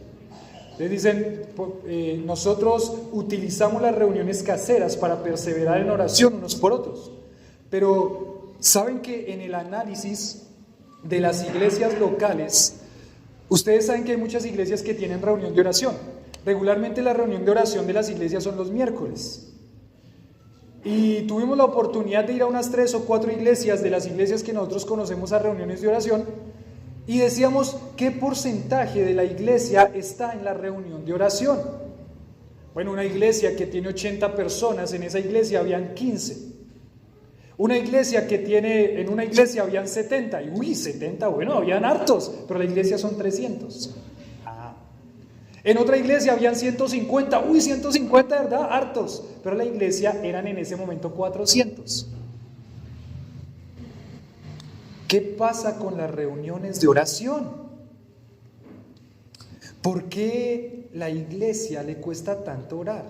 Les dicen, nosotros utilizamos las reuniones caseras para perseverar en oración unos por otros. Pero saben que en el análisis de las iglesias locales, ustedes saben que hay muchas iglesias que tienen reunión de oración. Regularmente la reunión de oración de las iglesias son los miércoles. Y tuvimos la oportunidad de ir a unas 3 o 4 iglesias de las iglesias que nosotros conocemos a reuniones de oración. Y decíamos, ¿qué porcentaje de la iglesia está en la reunión de oración? Bueno, una iglesia que tiene 80 personas, en esa iglesia habían 15. En una iglesia habían 70. Y 70, bueno, habían hartos, pero la iglesia son 300. En otra iglesia habían 150. 150, ¿verdad? Hartos. Pero la iglesia eran en ese momento 400. ¿Qué pasa con las reuniones de oración? ¿Por qué la iglesia le cuesta tanto orar?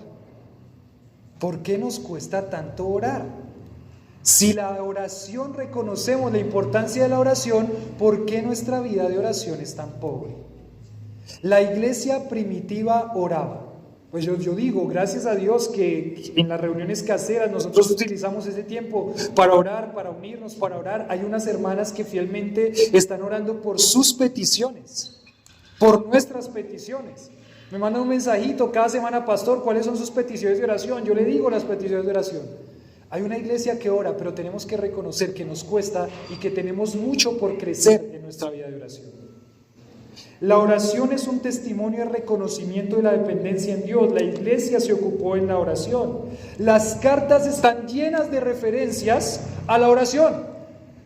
¿Por qué nos cuesta tanto orar? Si la oración, reconocemos la importancia de la oración, ¿por qué nuestra vida de oración es tan pobre? La iglesia primitiva oraba. Pues yo digo, gracias a Dios que en las reuniones caseras nosotros utilizamos ese tiempo para orar, para unirnos, para orar. Hay unas hermanas que fielmente están orando por sus peticiones, por nuestras peticiones. Me mandan un mensajito cada semana, pastor, ¿cuáles son sus peticiones de oración? Yo le digo las peticiones de oración. Hay una iglesia que ora, pero tenemos que reconocer que nos cuesta y que tenemos mucho por crecer en nuestra vida de oración. La oración es un testimonio de reconocimiento de la dependencia en Dios. La iglesia se ocupó en la oración. Las cartas están llenas de referencias a la oración.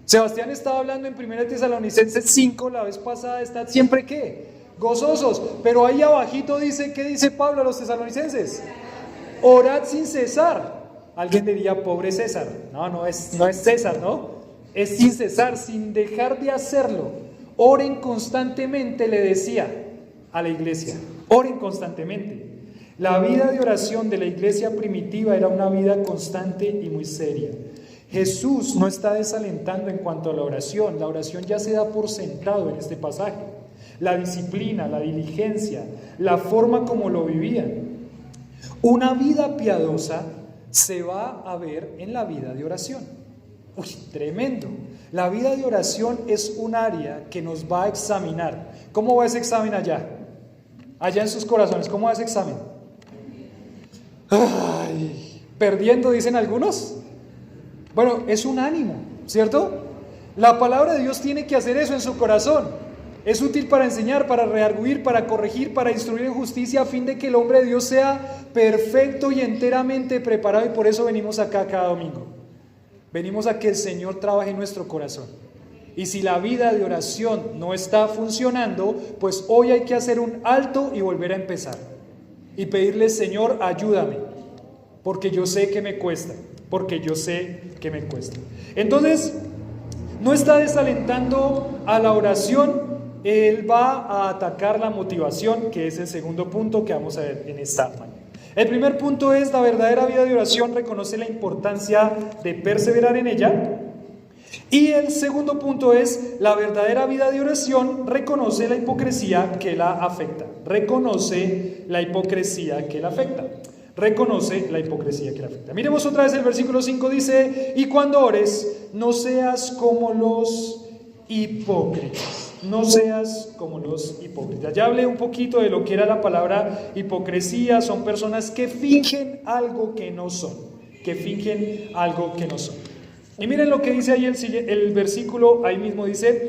Sebastián estaba hablando en 1 Tesalonicenses 5 la vez pasada, están siempre ¿qué? Gozosos. Pero ahí abajito dice, ¿qué dice Pablo a los tesalonicenses? Orad sin cesar. Alguien diría, pobre César. No es César, ¿no? Es sin cesar, sin dejar de hacerlo. Oren constantemente, le decía a la iglesia, oren constantemente. La vida de oración de la iglesia primitiva era una vida constante y muy seria. Jesús no está desalentando en cuanto a la oración ya se da por sentado en este pasaje. La disciplina, la diligencia, la forma como lo vivían. Una vida piadosa se va a ver en la vida de oración. Tremendo. La vida de oración es un área que nos va a examinar. ¿Cómo va ese examen allá? Allá en sus corazones, ¿cómo va ese examen? Perdiendo, dicen algunos. Bueno, es un ánimo, ¿cierto? La palabra de Dios tiene que hacer eso en su corazón. Es útil para enseñar, para redarguir, para corregir, para instruir en justicia, a fin de que el hombre de Dios sea perfecto y enteramente preparado. Y por eso venimos acá cada domingo. Venimos a que el Señor trabaje en nuestro corazón. Y si la vida de oración no está funcionando, pues hoy hay que hacer un alto y volver a empezar. Y pedirle, Señor, ayúdame, porque yo sé que me cuesta, Entonces, no está desalentando a la oración, Él va a atacar la motivación, que es el segundo punto que vamos a ver en esta mañana. El primer punto es: la verdadera vida de oración reconoce la importancia de perseverar en ella. Y el segundo punto es: la verdadera vida de oración reconoce la hipocresía que la afecta. Miremos otra vez el versículo 5, dice: y cuando ores, no seas como los hipócritas. Ya hablé un poquito de lo que era la palabra hipocresía. Son personas que fingen algo que no son. Y miren lo que dice ahí el versículo, ahí mismo dice: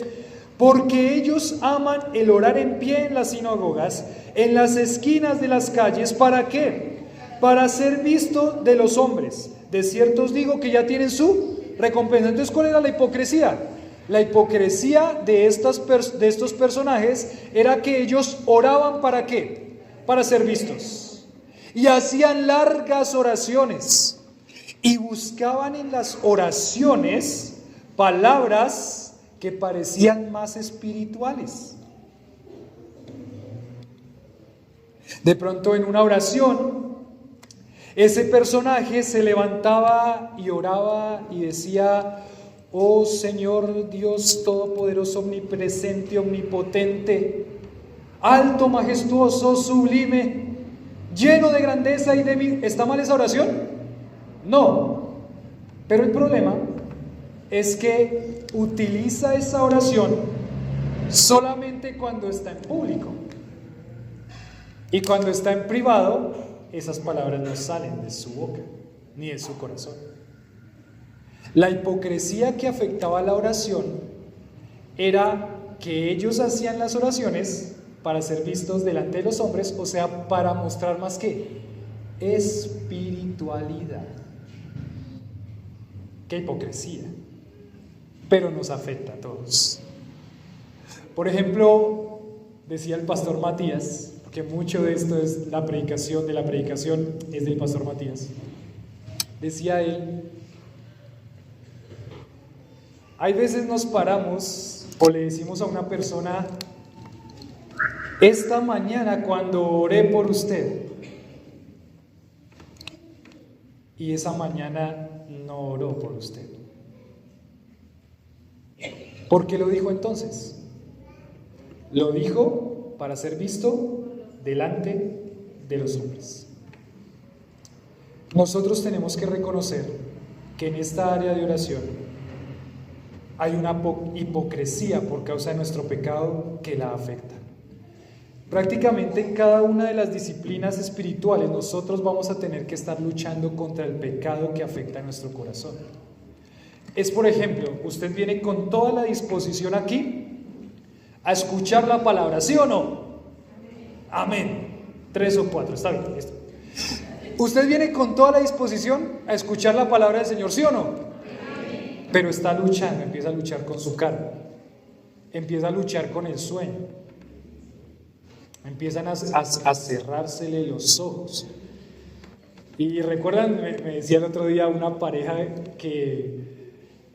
porque ellos aman el orar en pie en las sinagogas, en las esquinas de las calles. ¿Para qué? Para ser visto de los hombres. De cierto os digo que ya tienen su recompensa. Entonces, ¿cuál era la hipocresía? La hipocresía de estos personajes era que ellos oraban ¿para qué? Para ser vistos. Y hacían largas oraciones. Y buscaban en las oraciones palabras que parecían más espirituales. De pronto en una oración, ese personaje se levantaba y oraba y decía: oh Señor Dios Todopoderoso, omnipresente, omnipotente, alto, majestuoso, sublime, lleno de grandeza y de mí. ¿Está mal esa oración? No. Pero el problema es que utiliza esa oración solamente cuando está en público. Y cuando está en privado, esas palabras no salen de su boca ni de su corazón. La hipocresía que afectaba la oración era que ellos hacían las oraciones para ser vistos delante de los hombres, o sea, para mostrar más que espiritualidad. ¡Qué hipocresía! Pero nos afecta a todos. Por ejemplo, decía el pastor Matías, que mucho de esto es la predicación es del pastor Matías. Decía él: hay veces nos paramos o le decimos a una persona: esta mañana cuando oré por usted, y esa mañana no oró por usted. ¿Por qué lo dijo entonces? Lo dijo para ser visto delante de los hombres. Nosotros tenemos que reconocer que en esta área de oración hay una hipocresía por causa de nuestro pecado que la afecta. Prácticamente en cada una de las disciplinas espirituales nosotros vamos a tener que estar luchando contra el pecado que afecta a nuestro corazón. Es, por ejemplo, usted viene con toda la disposición aquí a escuchar la palabra, ¿sí o no? Amén. 3 o 4, está bien. Listo. Usted viene con toda la disposición a escuchar la palabra del Señor, ¿sí o no? Pero está luchando, empieza a luchar con su carne, empieza a luchar con el sueño, empiezan a cerrársele los ojos. Y recuerdan, me decía el otro día una pareja que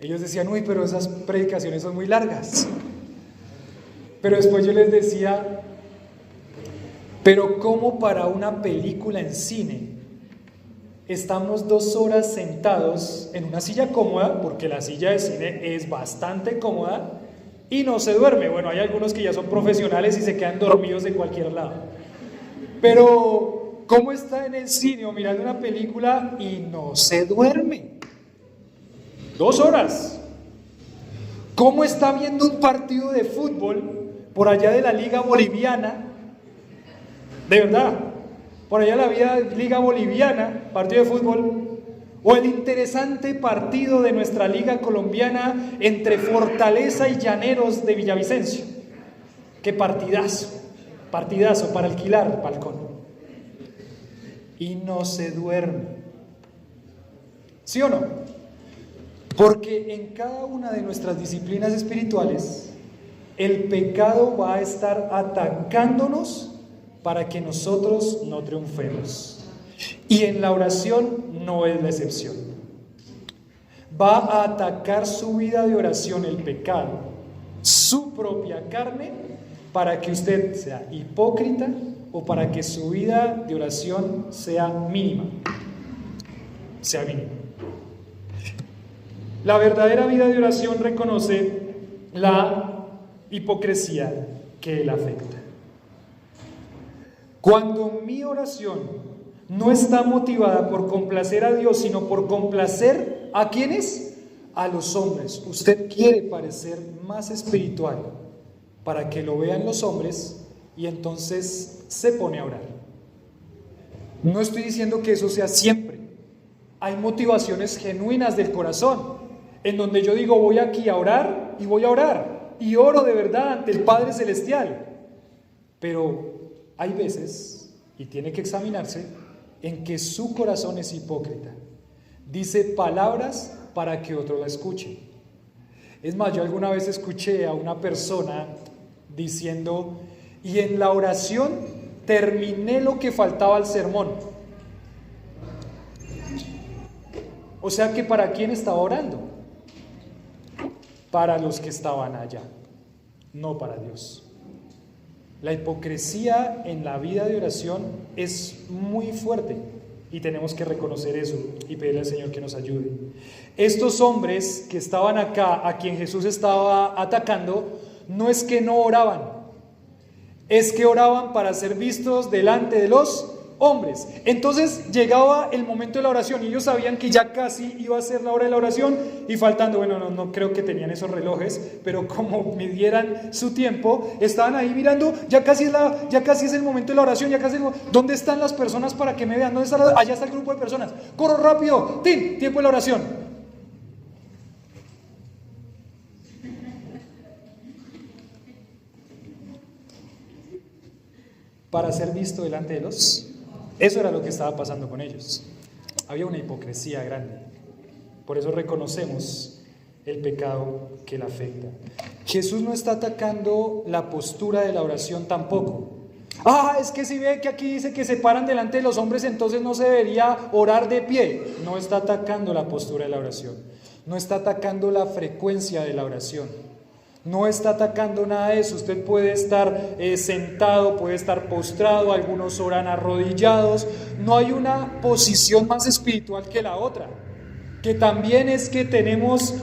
ellos decían: uy, pero esas predicaciones son muy largas. Pero después yo les decía: pero ¿cómo para una película en cine estamos 2 horas sentados en una silla cómoda, porque la silla de cine es bastante cómoda, y no se duerme? Bueno, hay algunos que ya son profesionales y se quedan dormidos de cualquier lado. Pero ¿cómo está en el cine o mirando una película y no se duerme? 2 horas. ¿Cómo está viendo un partido de fútbol por allá de la Liga Boliviana? De verdad, por allá la Liga Boliviana, partido de fútbol, o el interesante partido de nuestra Liga Colombiana entre Fortaleza y Llaneros de Villavicencio. ¡Qué partidazo! Partidazo para alquilar balcón. Y no se duerme. ¿Sí o no? Porque en cada una de nuestras disciplinas espirituales, el pecado va a estar atacándonos para que nosotros no triunfemos. Y en la oración no es la excepción. Va a atacar su vida de oración el pecado, su propia carne, para que usted sea hipócrita o para que su vida de oración sea mínima. Sea mínima. La verdadera vida de oración reconoce la hipocresía que la afecta. Cuando mi oración no está motivada por complacer a Dios, sino por complacer ¿a quiénes? A los hombres. Usted quiere parecer más espiritual para que lo vean los hombres y entonces se pone a orar. No estoy diciendo que eso sea siempre. Hay motivaciones genuinas del corazón en donde yo digo: voy aquí a orar y voy a orar y oro de verdad ante el Padre Celestial. Pero hay veces, y tiene que examinarse, en que su corazón es hipócrita. Dice palabras para que otro la escuche. Es más, yo alguna vez escuché a una persona diciendo, y en la oración terminé lo que faltaba al sermón. O sea que ¿para quién estaba orando? Para los que estaban allá, no para Dios. La hipocresía en la vida de oración es muy fuerte y tenemos que reconocer eso y pedirle al Señor que nos ayude. Estos hombres que estaban acá, a quien Jesús estaba atacando, no es que no oraban, es que oraban para ser vistos delante de los hombres. Entonces llegaba el momento de la oración y ellos sabían que ya casi iba a ser la hora de la oración y faltando, bueno, no creo que tenían esos relojes, pero como midieran su tiempo, estaban ahí mirando, ya casi es el momento de la oración, ¿dónde están las personas para que me vean? Allá está el grupo de personas, corro rápido, ¡tin! Tiempo de la oración. Para ser visto delante de los... Eso era lo que estaba pasando con ellos. Había una hipocresía grande. Por eso reconocemos el pecado que la afecta. Jesús no está atacando la postura de la oración tampoco. Es que si ve que aquí dice que se paran delante de los hombres, entonces no se debería orar de pie. No está atacando la postura de la oración. No está atacando la frecuencia de la oración. No está atacando nada de eso. Usted puede estar sentado, puede estar postrado, algunos oran arrodillados. No hay una posición más espiritual que la otra. Que también es que tenemos,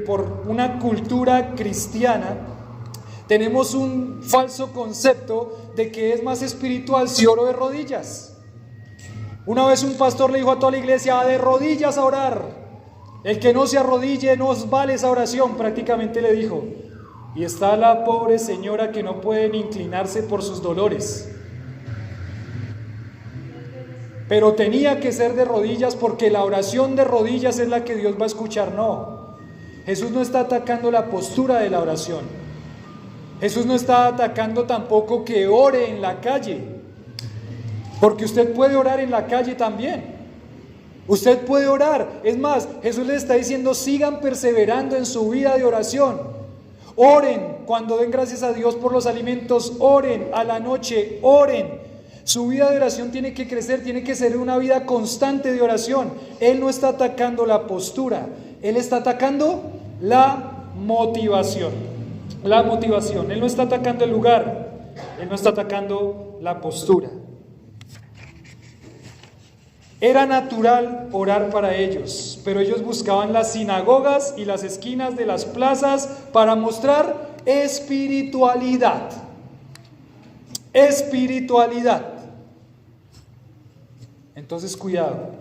por una cultura cristiana, tenemos un falso concepto de que es más espiritual si oro de rodillas. Una vez un pastor le dijo a toda la iglesia, de rodillas a orar. El que no se arrodille no os vale esa oración, prácticamente le dijo. Y está la pobre señora que no puede ni inclinarse por sus dolores. Pero tenía que ser de rodillas porque la oración de rodillas es la que Dios va a escuchar. No, Jesús no está atacando la postura de la oración. Jesús no está atacando tampoco que ore en la calle, porque usted puede orar en la calle también. Usted puede orar. Es más, Jesús les está diciendo, sigan perseverando en su vida de oración. Oren cuando den gracias a Dios por los alimentos, oren a la noche, oren. Su vida de oración tiene que crecer, tiene que ser una vida constante de oración. Él no está atacando la postura, Él está atacando la motivación. La motivación, Él no está atacando el lugar, Él no está atacando la postura. Era natural orar para ellos, pero ellos buscaban las sinagogas y las esquinas de las plazas para mostrar espiritualidad. Espiritualidad. Entonces cuidado,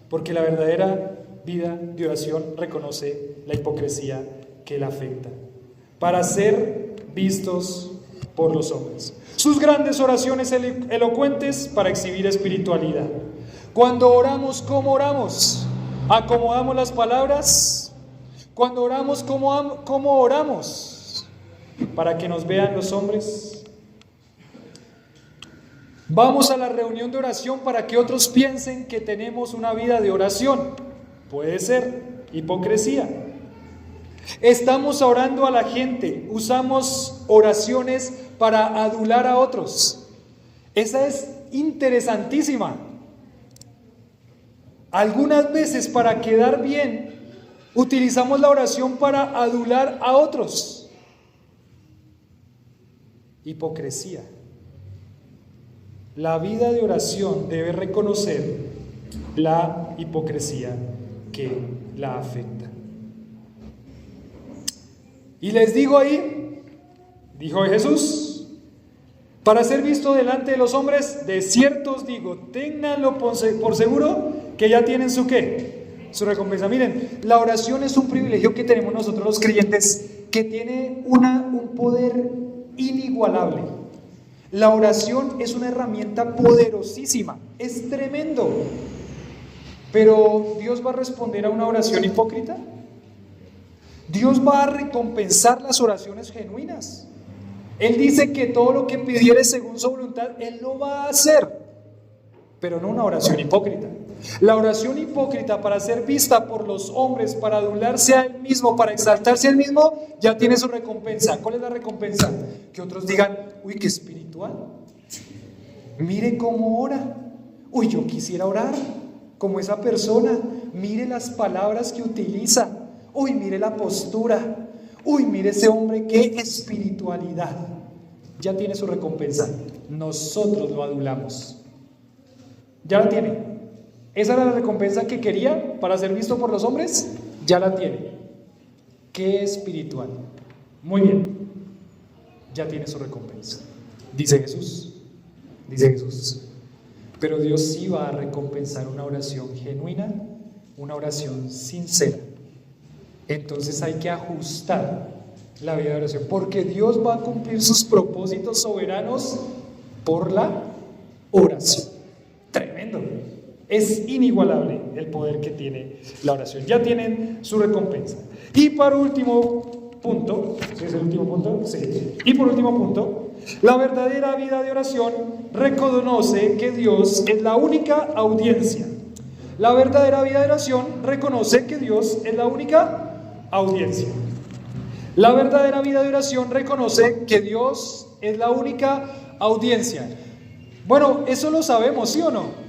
porque la verdadera vida de oración reconoce la hipocresía que la afecta, para ser vistos por los hombres. Sus grandes oraciones elocuentes para exhibir espiritualidad. Cuando oramos, ¿cómo oramos? ¿Acomodamos las palabras? Cuando oramos, ¿cómo oramos? ¿Para que nos vean los hombres? Vamos a la reunión de oración para que otros piensen que tenemos una vida de oración. Puede ser hipocresía. Estamos orando a la gente, usamos oraciones para adular a otros. Esa es interesantísima. Algunas veces para quedar bien, utilizamos la oración para adular a otros. Hipocresía. La vida de oración debe reconocer la hipocresía que la afecta. Y les digo ahí, dijo Jesús, para ser visto delante de los hombres, de cierto os digo, ténganlo por seguro que ya tienen su ¿qué? Su recompensa. Miren, la oración es un privilegio que tenemos nosotros los creyentes, que tiene un poder inigualable. La oración es una herramienta poderosísima, es tremendo. Pero ¿Dios va a responder a una oración hipócrita? Dios va a recompensar las oraciones genuinas. Él dice que todo lo que pidiere según su voluntad, Él lo va a hacer, pero no una oración hipócrita. La oración hipócrita para ser vista por los hombres, para adularse a él mismo, para exaltarse a él mismo, ya tiene su recompensa. ¿Cuál es la recompensa? Que otros digan, uy, qué espiritual. Mire cómo ora. Uy, yo quisiera orar como esa persona. Mire las palabras que utiliza. Uy, mire la postura. Uy, mire ese hombre, qué espiritualidad. Ya tiene su recompensa. Nosotros lo adulamos. Ya la tiene. ¿Esa era la recompensa que quería para ser visto por los hombres? Ya la tiene. Qué espiritual. Muy bien. Ya tiene su recompensa. Dice Jesús. Dice Jesús. Pero Dios sí va a recompensar una oración genuina, una oración sincera. Entonces hay que ajustar la vida de oración, porque Dios va a cumplir sus propósitos soberanos por la oración. Tremendo. Es inigualable el poder que tiene la oración. Ya tienen su recompensa. Y por último punto, ¿sí es el último punto? Sí. Y por último punto, la verdadera vida de oración reconoce que Dios es la única audiencia. La verdadera vida de oración reconoce que Dios es la única audiencia. La verdadera vida de oración reconoce que Dios es la única audiencia. Bueno, eso lo sabemos, ¿sí o no?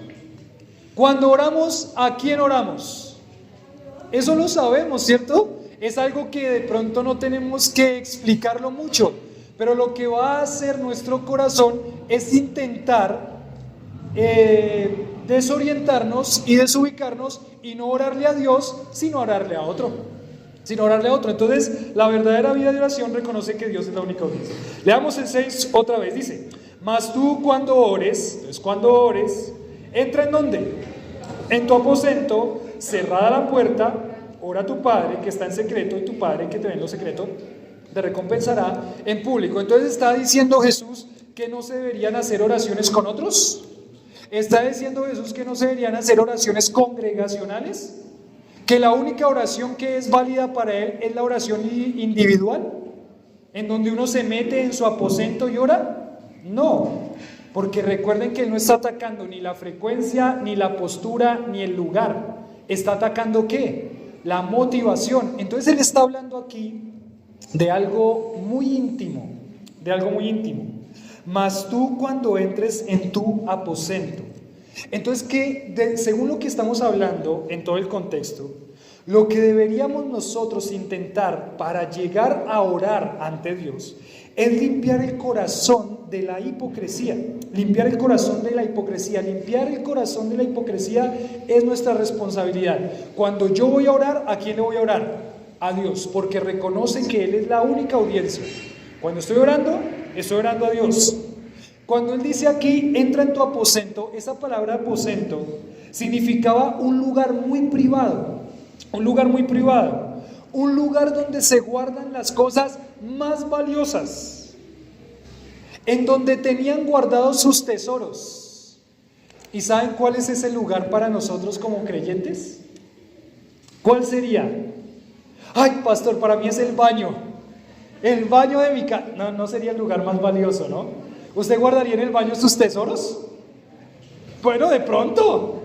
Cuando oramos, ¿a quién oramos? Eso lo sabemos, ¿cierto? Es algo que de pronto no tenemos que explicarlo mucho, pero lo que va a hacer nuestro corazón es intentar desorientarnos y desubicarnos y no orarle a Dios, sino orarle a otro. Entonces, la verdadera vida de oración reconoce que Dios es la única audiencia. Leamos el 6 otra vez, dice: mas tú cuando ores, entra ¿en dónde? En tu aposento, cerrada la puerta, ora a tu Padre que está en secreto, y tu Padre que te ve en lo secreto te recompensará en público. Entonces está diciendo Jesús que no se deberían hacer oraciones con otros. Está diciendo Jesús que no se deberían hacer oraciones congregacionales, que la única oración que es válida para él es la oración individual, en donde uno se mete en su aposento y ora. No, porque recuerden que él no está atacando ni la frecuencia, ni la postura, ni el lugar. Está atacando ¿qué? La motivación. Entonces él está hablando aquí de algo muy íntimo, Mas tú cuando entres en tu aposento. Entonces, según lo que estamos hablando en todo el contexto, lo que deberíamos nosotros intentar para llegar a orar ante Dios es limpiar el corazón de la hipocresía. Limpiar el corazón de la hipocresía es nuestra responsabilidad. Cuando yo voy a orar, ¿a quién le voy a orar? A Dios, porque reconoce que Él es la única audiencia. Cuando estoy orando a Dios. Cuando Él dice aquí, entra en tu aposento, esa palabra aposento significaba un lugar muy privado, un lugar donde se guardan las cosas más valiosas, en donde tenían guardados sus tesoros. ¿Y saben cuál es ese lugar para nosotros como creyentes? ¿Cuál sería? Ay, pastor, para mí es el baño de mi casa. No sería el lugar más valioso, ¿no? ¿Usted guardaría en el baño sus tesoros? Bueno, de pronto,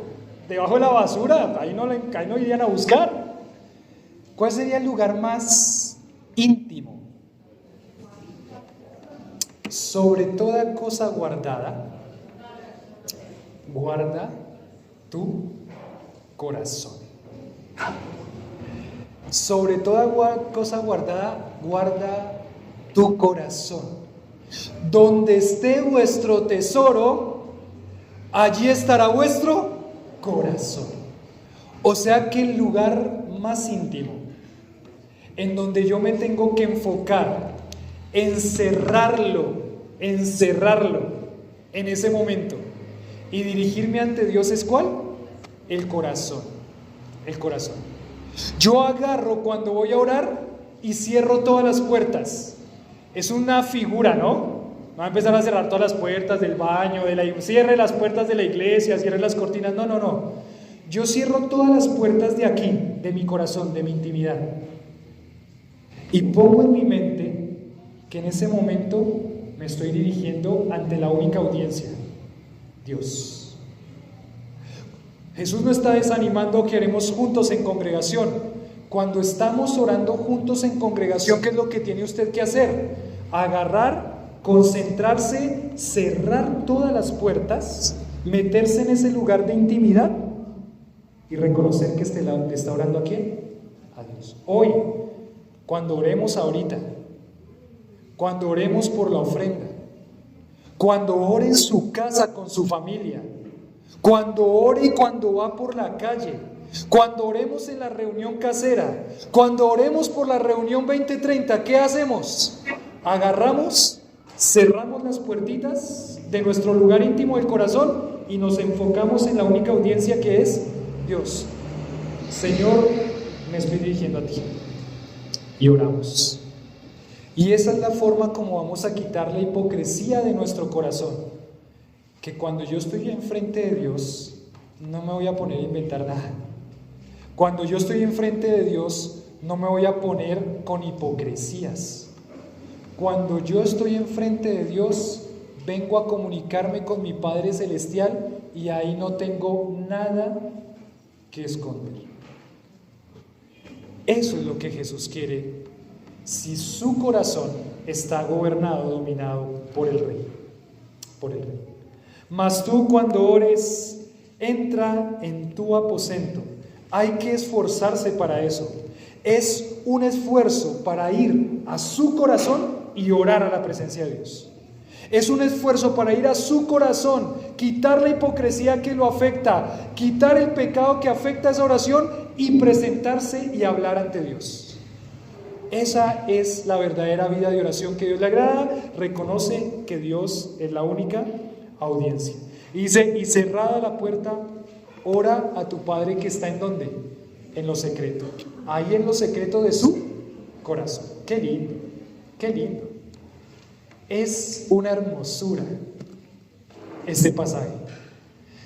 debajo de la basura, ahí no irían a buscar. ¿Cuál sería el lugar más íntimo? Sobre toda cosa guardada, guarda tu corazón. Sobre toda cosa guardada, guarda tu corazón. Donde esté vuestro tesoro, allí estará vuestro corazón. O sea que el lugar más íntimo, en donde yo me tengo que enfocar, encerrarlo en ese momento y dirigirme ante Dios, ¿es cuál? El corazón. Yo agarro cuando voy a orar y cierro todas las puertas. Es una figura, ¿no? No va a empezar a cerrar todas las puertas del baño, cierre las puertas de la iglesia, cierre las cortinas. No. Yo cierro todas las puertas de aquí, de mi corazón, de mi intimidad. Y pongo en mi mente que en ese momento me estoy dirigiendo ante la única audiencia, Dios. Jesús no está desanimando que oremos juntos en congregación. Cuando estamos orando juntos en congregación, ¿qué es lo que tiene usted que hacer? Agarrar, concentrarse, cerrar todas las puertas, meterse en ese lugar de intimidad y reconocer que está orando ¿a quién? A Dios. Hoy, cuando oremos ahorita, cuando oremos por la ofrenda, cuando ore en su casa con su familia, cuando ore y cuando va por la calle, cuando oremos en la reunión casera, cuando oremos por la reunión 2030, ¿qué hacemos? Agarramos, cerramos las puertitas de nuestro lugar íntimo del corazón y nos enfocamos en la única audiencia que es Dios. Señor, me estoy dirigiendo a ti. Y oramos. Y esa es la forma como vamos a quitar la hipocresía de nuestro corazón. Que cuando yo estoy enfrente de Dios, no me voy a poner a inventar nada. Cuando yo estoy enfrente de Dios, no me voy a poner con hipocresías. Cuando yo estoy enfrente de Dios, vengo a comunicarme con mi Padre Celestial y ahí no tengo nada que esconder. Eso es lo que Jesús quiere si su corazón está gobernado, dominado por el Rey. Por el Rey. Mas tú cuando ores, entra en tu aposento. Hay que esforzarse para eso. Es un esfuerzo para ir a su corazón y orar a la presencia de Dios. Es un esfuerzo para ir a su corazón, quitar la hipocresía que lo afecta, quitar el pecado que afecta esa oración y presentarse y hablar ante Dios. Esa es la verdadera vida de oración que Dios le agrada. Reconoce que Dios es la única audiencia. Y dice, y cerrada la puerta, ora a tu Padre que está ¿en dónde? En lo secreto. Ahí en lo secreto de su corazón. Qué lindo, qué lindo. Es una hermosura este pasaje.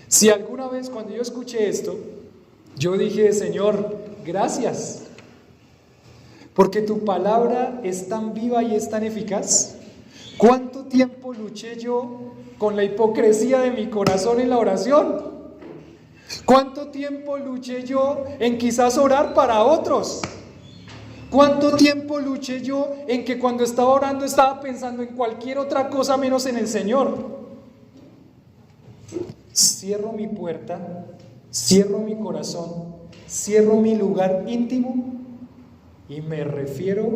Si alguna vez cuando yo escuché esto, yo dije, Señor, gracias, porque tu palabra es tan viva y es tan eficaz. ¿Cuánto tiempo luché yo con la hipocresía de mi corazón en la oración? ¿Cuánto tiempo luché yo en quizás orar para otros? ¿Cuánto tiempo luché yo en que cuando estaba orando estaba pensando en cualquier otra cosa menos en el Señor? Cierro mi puerta, cierro mi corazón, cierro mi lugar íntimo y me refiero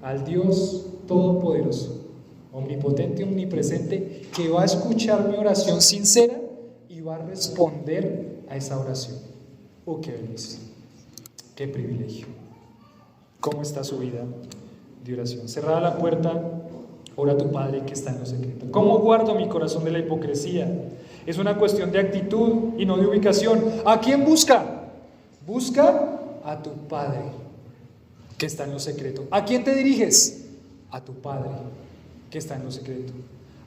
al Dios Todopoderoso, omnipotente, omnipresente, que va a escuchar mi oración sincera y va a responder a esa oración. ¡Oh, qué bendición! ¡Qué privilegio! ¿Cómo está su vida de oración? Cerrada la puerta, ora a tu Padre que está en lo secreto. ¿Cómo guardo mi corazón de la hipocresía? Es una cuestión de actitud y no de ubicación. ¿A quién busca? Busca a tu Padre que está en lo secreto. ¿A quién te diriges? A tu Padre que está en lo secreto.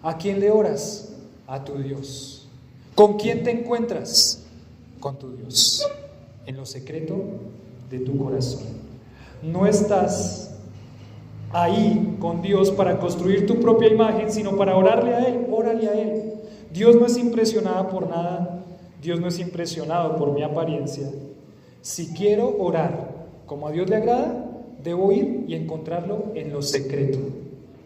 ¿A quién le oras? A tu Dios. ¿Con quién te encuentras? Con tu Dios, en lo secreto de tu corazón. No estás ahí con Dios para construir tu propia imagen, sino para orarle a Él. Órale a Él. Dios no es impresionado por nada. Dios no es impresionado por mi apariencia. Si quiero orar como a Dios le agrada, debo ir y encontrarlo en lo secreto.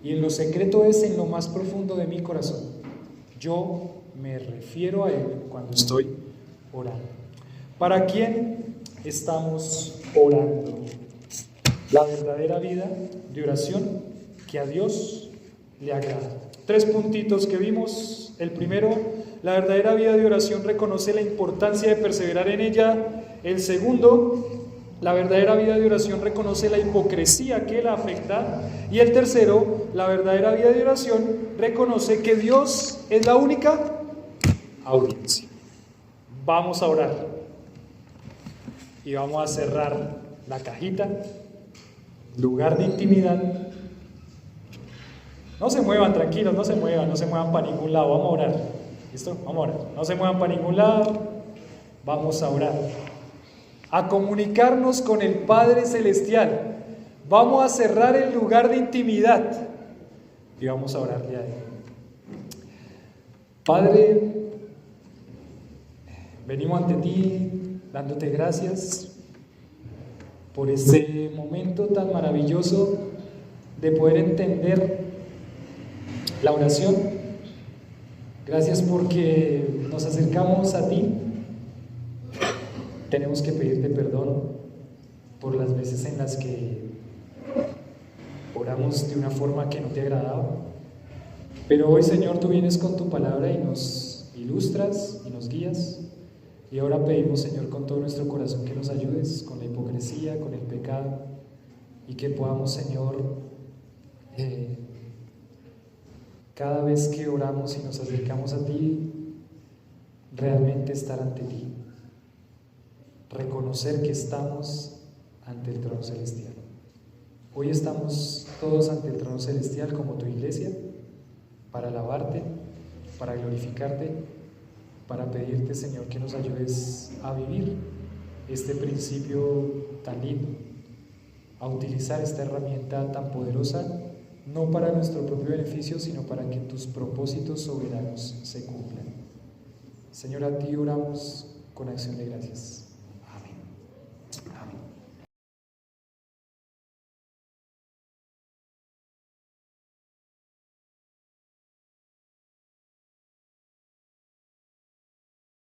Y en lo secreto es en lo más profundo de mi corazón. Yo me refiero a Él cuando estoy orando. ¿Para quién estamos orando? La verdadera vida de oración que a Dios le agrada. 3 puntitos que vimos. El primero, la verdadera vida de oración reconoce la importancia de perseverar en ella. El segundo, la verdadera vida de oración reconoce la hipocresía que la afecta. Y el tercero, la verdadera vida de oración reconoce que Dios es la única audiencia. Vamos a orar y vamos a cerrar la cajita. Lugar de intimidad. No se muevan, tranquilos, no se muevan para ningún lado. Vamos a orar. ¿Listo? Vamos a orar. No se muevan para ningún lado. Vamos a orar. A comunicarnos con el Padre Celestial. Vamos a cerrar el lugar de intimidad y vamos a orarle a Él. Padre, Venimos ante ti dándote gracias por este momento tan maravilloso de poder entender la oración. Gracias porque nos acercamos a ti. Tenemos que pedirte perdón por las veces en las que oramos de una forma que no te agradaba. Pero hoy, Señor, tú vienes con tu palabra y nos ilustras y nos guías. Y ahora pedimos, Señor, con todo nuestro corazón que nos ayudes con la hipocresía, con el pecado, y que podamos, Señor, cada vez que oramos y nos acercamos a ti, realmente estar ante ti, reconocer que estamos ante el trono celestial. Hoy estamos todos ante el trono celestial como tu iglesia, para alabarte, para glorificarte, para pedirte, Señor, que nos ayudes a vivir este principio tan lindo, a utilizar esta herramienta tan poderosa, no para nuestro propio beneficio, sino para que tus propósitos soberanos se cumplan. Señor, a ti oramos con acción de gracias.